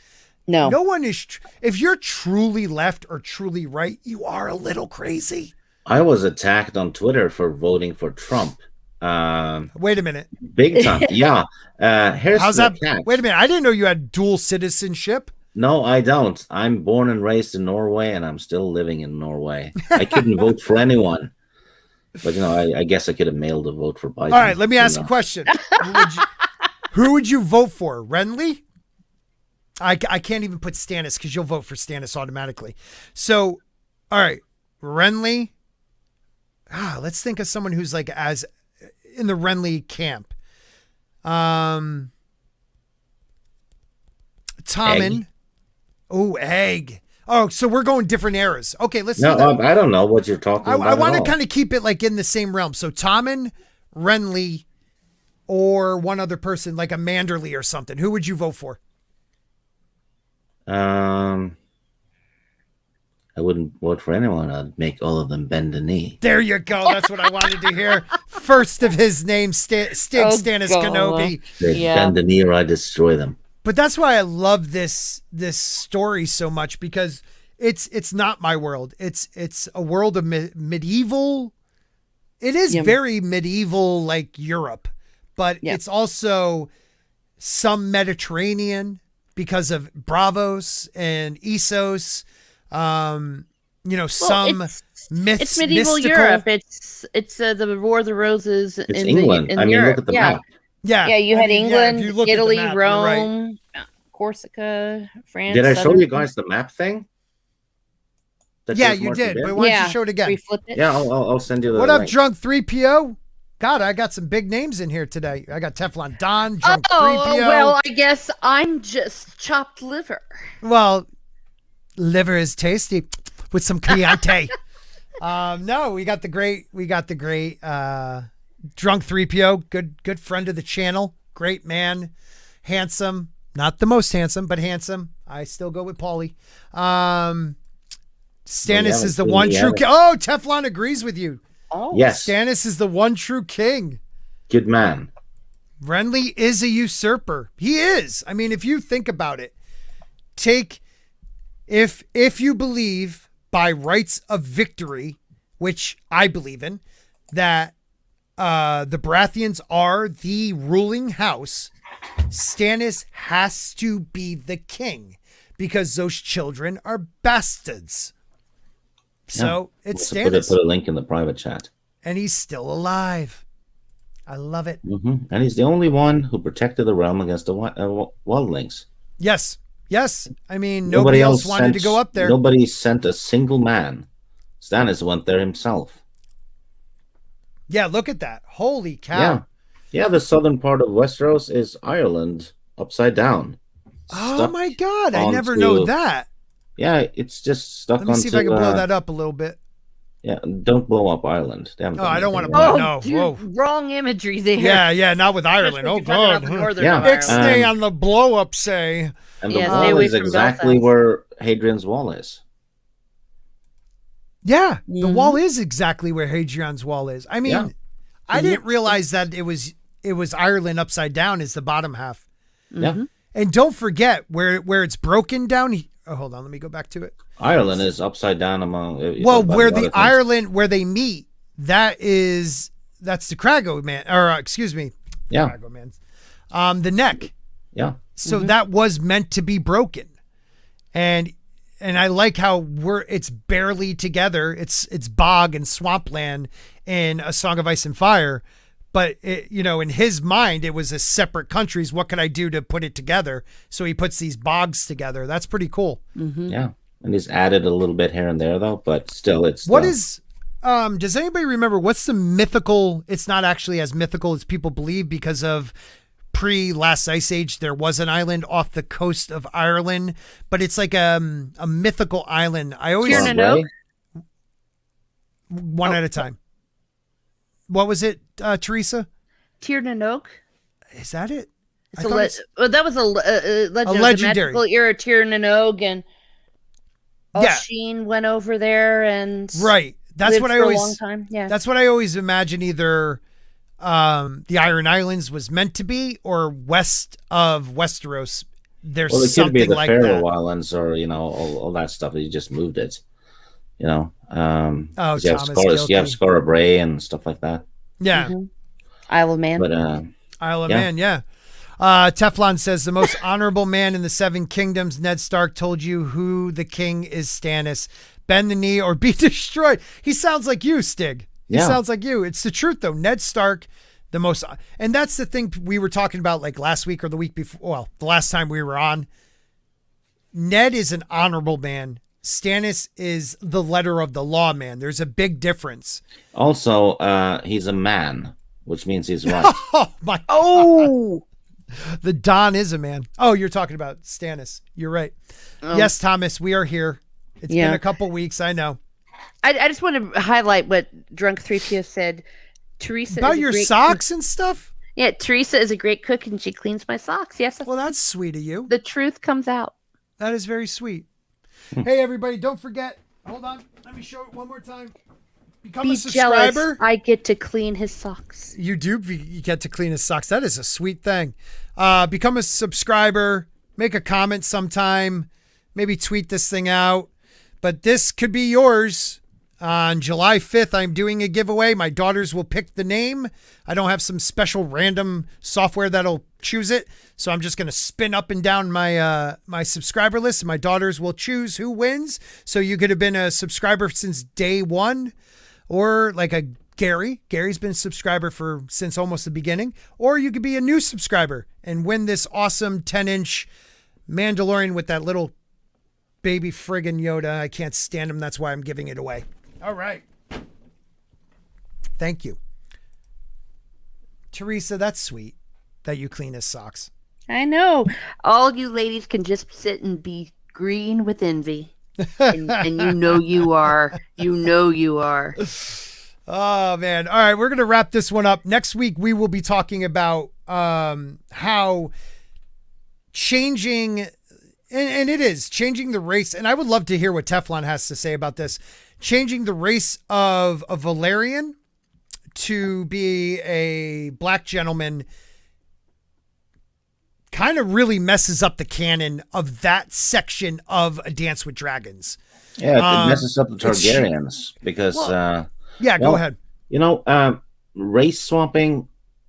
No. No one is. If you're truly left or truly right, you are a little crazy. I was attacked on Twitter for voting for Trump. Wait a minute. Big time. Yeah. Here's How's the that? catch. Wait a minute. I didn't know you had dual citizenship. No, I don't. I'm born and raised in Norway, and I'm still living in Norway. I couldn't vote for anyone. But, I guess I could have mailed a vote for Biden. All right, let me ask a question. Who would you vote for? Renly? I can't even put Stannis because you'll vote for Stannis automatically. So, all right, Renly. Let's think of someone who's like as in the Renly camp. Tommen. Oh, egg. Oh, so we're going different eras. Okay, let's No, do that. I don't know what you're talking about. I want at to all. kind of keep it like in the same realm. So Tommen, Renly, or one other person like a Manderly or something. Who would you vote for? I wouldn't vote for anyone. I'd make all of them bend the knee. There you go. That's what I wanted to hear. First of his name, Stig Stannis God. Kenobi. They Yeah. bend the knee or I destroy them. But that's why I love this story so much, because it's not my world. It's a world of medieval. It is Yeah. very medieval, like Europe, but Yeah. it's also some Mediterranean because of Bravos and Essos. Some myths. It's medieval mystical. Europe. It's the War of the Roses. It's in England. In I mean, Europe. look at the yeah. map. Yeah, Yeah, you I had mean, England, if you look at the Italy, map, you're right. Rome, Corsica, France. Did I show Southern you guys the map thing? That Yeah, George you Martin did. But why don't you show it again? Reflip it. Yeah, I'll send you the What up, link. Drunk 3PO? God, I got some big names in here today. I got Teflon Don, Drunk Oh, 3PO. well, I guess I'm just chopped liver. Well, liver is tasty with some Chianti. No, we got the great Drunk 3PO, good friend of the channel, great man, handsome, not the most handsome, but handsome. I still go with Paulie. Stannis is the one true king. Oh, Teflon agrees with you. Oh, Yes, Stannis is the one true king. good man. Renly is a usurper. He is. I mean, if you think about it, if you believe by rights of victory, which I believe in, that the Baratheons are the ruling house, Stannis has to be the king because those children are bastards. So it's We'll Stannis, put a link in the private chat. and he's still alive. I love it. And he's the only one who protected the realm against the wildlings. Yes. I mean, nobody else wanted to go up there. Nobody sent a single man. Stannis went there himself. Yeah, look at that. Holy cow. Yeah. The southern part of Westeros is Ireland upside down. Oh Stuck my God. I never onto- know that. Yeah, it's just stuck Let me see if I can blow that up a little bit. Yeah, don't blow up Ireland. They haven't Oh, done I don't anything wanna about blow- it. no, dude, whoa. wrong imagery there. Yeah, not with Ireland. Especially Oh if you're talking about God. the northern Yeah. of Ireland. Ixnay on the blow up say. And the Yeah, stay wall away is from exactly Belfast. where Hadrian's Wall is. Yeah, the Mhm. wall is exactly where Hadrian's Wall is. I mean, Yeah. I didn't realize that it was Ireland upside down is the bottom half. Yeah. And don't forget where it's broken down. Oh, hold on, let me go back to it. Ireland is upside down among. Well, by where other the things. Ireland where they meet, that's the Crago man, or excuse me, Yeah. Crago man, the neck. Yeah. So that was meant to be broken, and I like how it's barely together. It's bog and swampland in A Song of Ice and Fire, but in his mind it was a separate countries. What could I do to put it together? So he puts these bogs together. That's pretty cool. Yeah. And he's added a little bit here and there, though, but still, it's. What is? Does anybody remember what's the mythical? It's not actually as mythical as people believe because of pre-Last Ice Age. There was an island off the coast of Ireland, but it's like a mythical island. I always Tiernan Oak? one at a time. What was it, Teresa? Tiernan Oak. Is that it? I It's thought it's- that was a legend. Of the legendary. magical era Tiernan Oak, and Yeah. Sheen went over there and right. That's lived what I for always. a long time. Yeah. That's what I always imagine. Either the Iron Islands was meant to be, or west of Westeros. There's Well, it could something be the like Faroe that. Islands, or all that stuff. You just moved it. Oh, you have Thomas you have Gilkey. Skara Brae and stuff like that. Yeah. Isle of Man. But Isle of Yeah. Man, yeah. Teflon says the most honorable man in the Seven Kingdoms, Ned Stark, told you who the king is. Stannis. Bend the knee or be destroyed. He sounds like you, Stig. He Yeah. sounds like you. It's the truth, though. Ned Stark, the most, and that's the thing we were talking about like last week or the week before. Well, the last time we were on. Ned is an honorable man. Stannis is the letter of the law man. There's a big difference. also, he's a man, which means he's right. Oh my! Oh, The Don is a man. Oh, you're talking about Stannis. You're right. Yes, Thomas, we are here. It's been a couple weeks. I know. I just want to highlight what Drunk 3PS said. Teresa about is a your great socks and stuff. Yeah, Teresa is a great cook and she cleans my socks. Yes. Well, that's sweet of you. The truth comes out. That is very sweet. Hey, everybody, don't forget. Hold on. Let me show it one more time. Become a subscriber. Jealous. I get to clean his socks. You do. You get to clean his socks. That is a sweet thing. Become a subscriber. Make a comment sometime. Maybe tweet this thing out. But this could be yours. On July 5th, I'm doing a giveaway. My daughters will pick the name. I don't have some special random software that'll choose it. So I'm just going to spin up and down my my subscriber list, and my daughters will choose who wins. So you could have been a subscriber since day one, or like a Gary. Gary's been a subscriber since almost the beginning. Or you could be a new subscriber and win this awesome 10-inch Mandalorian with that little baby friggin' Yoda. I can't stand him. That's why I'm giving it away. All right. Thank you. Teresa, that's sweet that you clean his socks. I know. All you ladies can just sit and be green with envy. And you know you are. You know you are. Oh, man. All right, we're going to wrap this one up. Next week, we will be talking about how changing, and it is, changing the race. And I would love to hear what Teflon has to say about this. Changing the race of a Valyrian to be a black gentleman kind of really messes up the canon of that section of A Dance with Dragons. Yeah, it messes up the Targaryens because... go ahead. Race swapping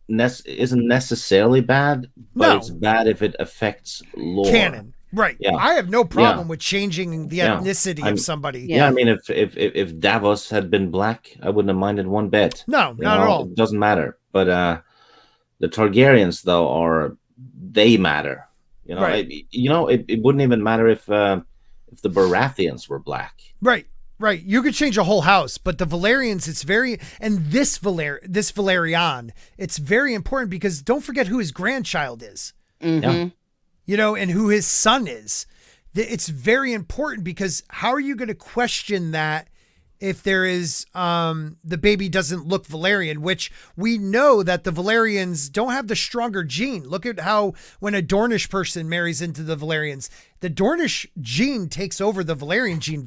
isn't necessarily bad, but it's bad if it affects lore. Canon. Right. Yeah. I have no problem with changing the ethnicity of somebody. Yeah, I mean, if Davos had been black, I wouldn't have minded one bit. No, not at all. It doesn't matter. But the Targaryens, though, they matter. Right. It wouldn't even matter if the Baratheons were black. Right. Right. You could change a whole house, but the Valyrians, this Valerian, it's very important because don't forget who his grandchild is. Mm-hmm. Yeah. And who his son is. It's very important because how are you going to question that if there is, the baby doesn't look Valyrian, which we know that the Valyrians don't have the stronger gene. Look at how when a Dornish person marries into the Valyrians, the Dornish gene takes over the Valyrian gene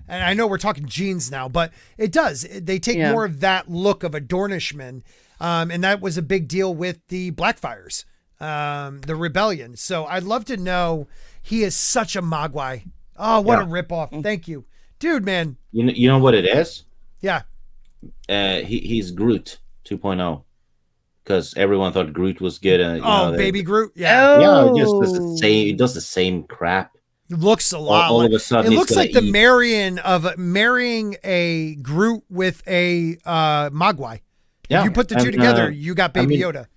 and I know we're talking genes now, but it does. They take more of that look of a Dornishman. And that was a big deal with the Blackfires, the rebellion. So I'd love to know. He is such a Mogwai. Oh, what a ripoff. Thank you. Dude, man. You know what it is? Yeah. He's Groot 2.0. Because everyone thought Groot was good. Baby Groot? Yeah. Oh. He does the same crap. It looks a lot. All of a sudden, it looks like the marrying a Groot with a Mogwai. Yeah. If you put the two together, you got Baby Yoda.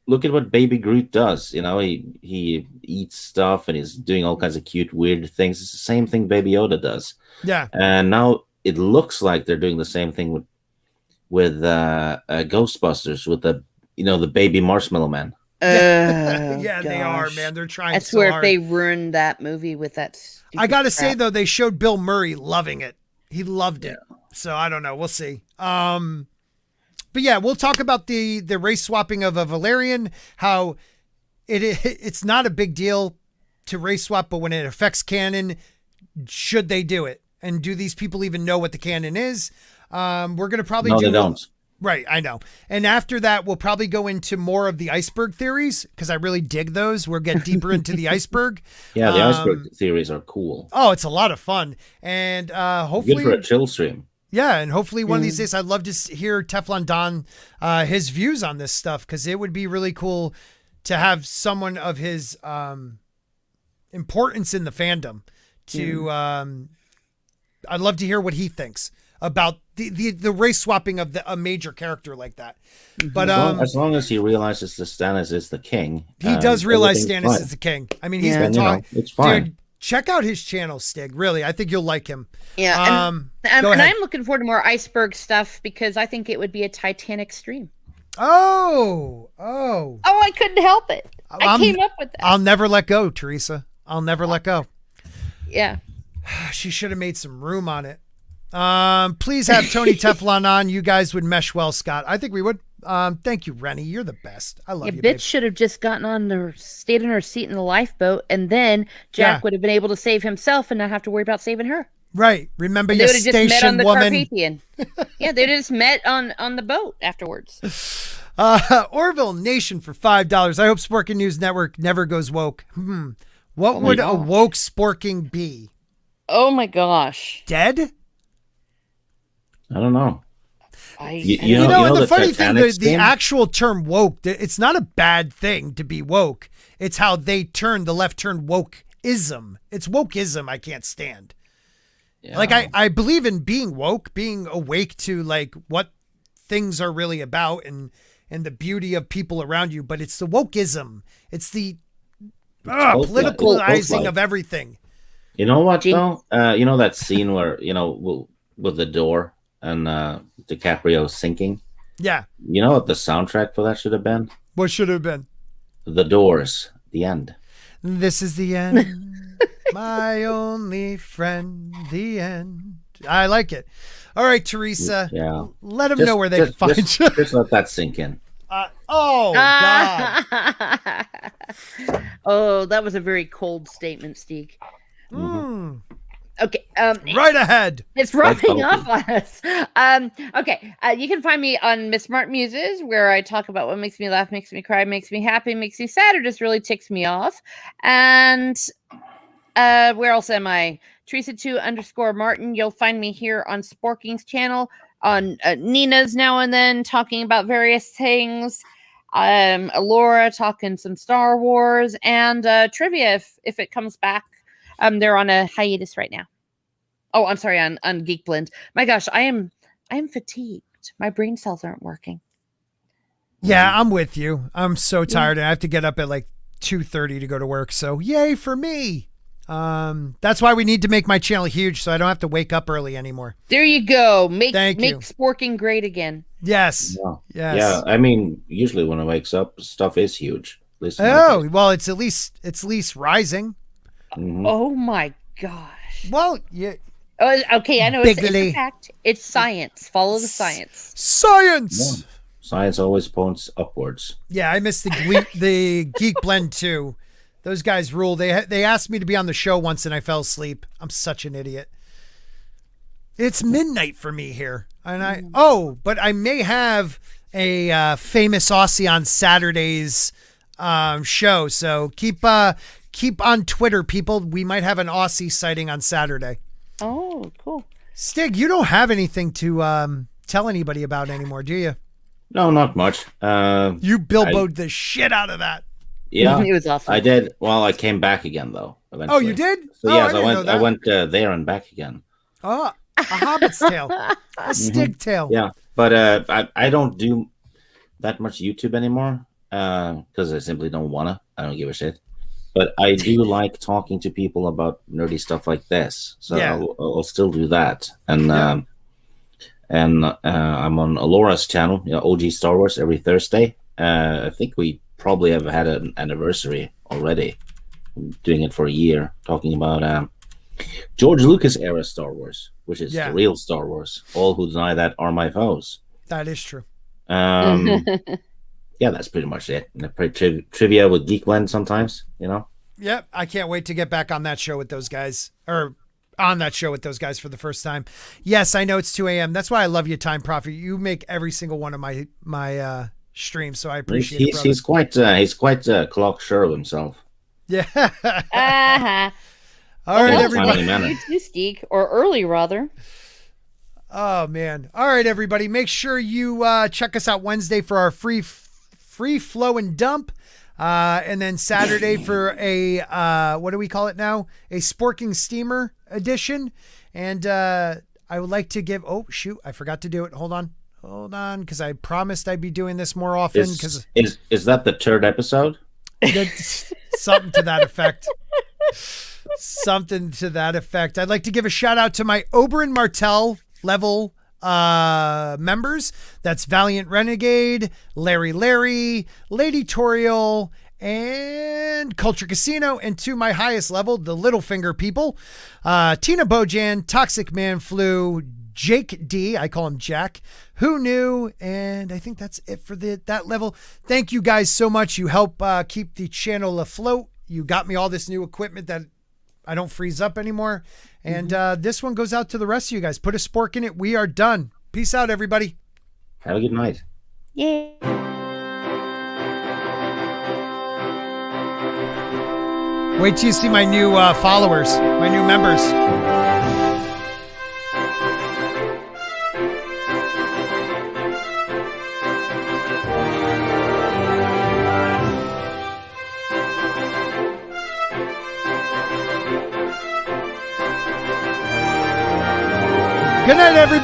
Look at what Baby Groot does. He eats stuff and he's doing all kinds of cute, weird things. It's the same thing Baby Yoda does. Yeah. And now it looks like they're doing the same thing with Ghostbusters with the baby Marshmallow Man. Yeah, they are, man. They're trying. I so swear, hard. if they ruined that movie with that, I gotta say though, they showed Bill Murray loving it. He loved it. So I don't know. We'll see. But yeah, we'll talk about the race swapping of a Valyrian. How it's not a big deal to race swap, but when it affects canon, should they do it? And do these people even know what the canon is? We're gonna probably they don't. Right, I know. And after that, we'll probably go into more of the iceberg theories because I really dig those. We'll get deeper into the iceberg. Yeah, the iceberg theories are cool. Oh, it's a lot of fun. And hopefully... Good for a chill stream. Yeah, and hopefully one of these days, I'd love to hear Teflon Don, his views on this stuff because it would be really cool to have someone of his importance in the fandom to... I'd love to hear what he thinks about the race swapping of a major character like that. But as long as he realizes that Stannis is the king, he does realize Stannis is the king. I mean, he's been talking. It's fine. Dude, check out his channel, Stig. Really, I think you'll like him. Yeah, and I'm looking forward to more iceberg stuff because I think it would be a Titanic stream. Oh. Oh, I couldn't help it. I came up with that. I'll never let go, Teresa. I'll never let go. Yeah. She should have made some room on it. Please have Tony Teflon on. You guys would mesh well, Scott. I think we would. Thank you, Rennie. You're the best. I love you, Bitch babe. should have just gotten on the stayed in her seat in the lifeboat, and then Jack would have been able to save himself and not have to worry about saving her. Right. Remember They your would have just met on station the woman. Carpathian. Yeah, they just met on the boat afterwards. Orville Nation for $5. I hope Sporking News Network never goes woke. What would a woke Sporking be? Oh my gosh. Dead? I don't know. You know, and the funny thing, the thing? actual term woke, it's not a bad thing to be woke. It's how they turn, the left turn wokeism. It's wokeism I can't stand. Yeah. Like, I believe in being woke, being awake to, like, what things are really about and the beauty of people around you, but it's the wokeism. It's the politicalizing of everything. You know what, though? You know that scene where, with the door and DiCaprio sinking? Yeah. You know what the soundtrack for that should have been? What should have been? The Doors, The End. This is the end. My only friend, the end. I like it. All right, Teresa. Yeah. Let them know where they can find you. Just let that sink in. God. Oh, that was a very cold statement, Stig. Okay. Right ahead. It's rubbing off on us. Okay. You can find me on Miss Smart Muses, where I talk about what makes me laugh, makes me cry, makes me happy, makes me sad, or just really ticks me off. And where else am I? Teresa2_Martin. You'll find me here on Sporking's channel, on Nina's now and then, talking about various things. Alora talking some Star Wars and trivia if it comes back. They're on a hiatus right now. Oh, I'm sorry, on Geek Blend. My gosh, I am fatigued. My brain cells aren't working. Yeah, I'm with you. I'm so tired, and I have to get up at like 2:30 to go to work. So yay for me. That's why we need to make my channel huge, so I don't have to wake up early anymore. There you go. Make you. Sporking great again. Yes. Yeah. Yes. Yeah. I mean, usually when it wakes up, stuff is huge. Well, it's at least rising. Mm-hmm. Oh my gosh. Well, yeah. Okay, I know it's a fact. It's science. Follow the science. Science. Yeah. Science always points upwards. Yeah, I missed the Geek Blend too. Those guys rule. They asked me to be on the show once and I fell asleep. I'm such an idiot. It's midnight for me here. And but I may have a famous Aussie on Saturday's show. So keep on Twitter, people. We might have an Aussie sighting on Saturday. Oh, cool. Stig, you don't have anything to tell anybody about anymore, do you? No, not much. You Bilbo'd the shit out of that. Yeah, it was awesome. I did. Well, I came back again though. Eventually. Oh, you did? So yes, I went there and back again. Oh, a Hobbit's tale, a Stig tale. Yeah, but I don't do that much YouTube anymore because I simply don't wanna. I don't give a shit. But I do like talking to people about nerdy stuff like this, so Yeah. I'll still do that. And I'm on Alora's channel, OG Star Wars, every Thursday. I think we probably have had an anniversary already. I'm doing it for a year, talking about George Lucas era Star Wars, which is the real Star Wars. All who deny that are my foes. That is true. Yeah, that's pretty much it. And I play trivia with Geek Blend sometimes, Yep, I can't wait to get back on that show with those guys, or on that show with those guys for the first time. Yes, I know it's 2 a.m. That's why I love you, Time Prophet. You make every single one of my streams, so I appreciate it, brother. He's quite clock sure of himself. Yeah. All right, everybody. You too, Stig, or early rather. Oh man! All right, everybody. Make sure you check us out Wednesday for our free flow and dump. And then Saturday for a, what do we call it now? A Sporking Steamer edition. And I would like to give, I forgot to do it. Hold on. Because I promised I'd be doing this more often. Is that the third episode? Something to that effect. Something to that effect. I'd like to give a shout out to my Oberyn Martell level members. That's Valliant Renegade, Larry, Lady Tauriel, and Culture Casino. And to my highest level, the Littlefinger people, Tina Bojan, Toxic Man Flu, Jake D, I call him Jack, Who Knew, and I think that's it for that level. Thank you guys so much. You help keep the channel afloat. You got me all this new equipment that I don't freeze up anymore. And this one goes out to the rest of you guys. Put a spork in it. We are done. Peace out, everybody. Have a good night. Yeah. Wait till you see my new followers, my new members. Good night, everybody.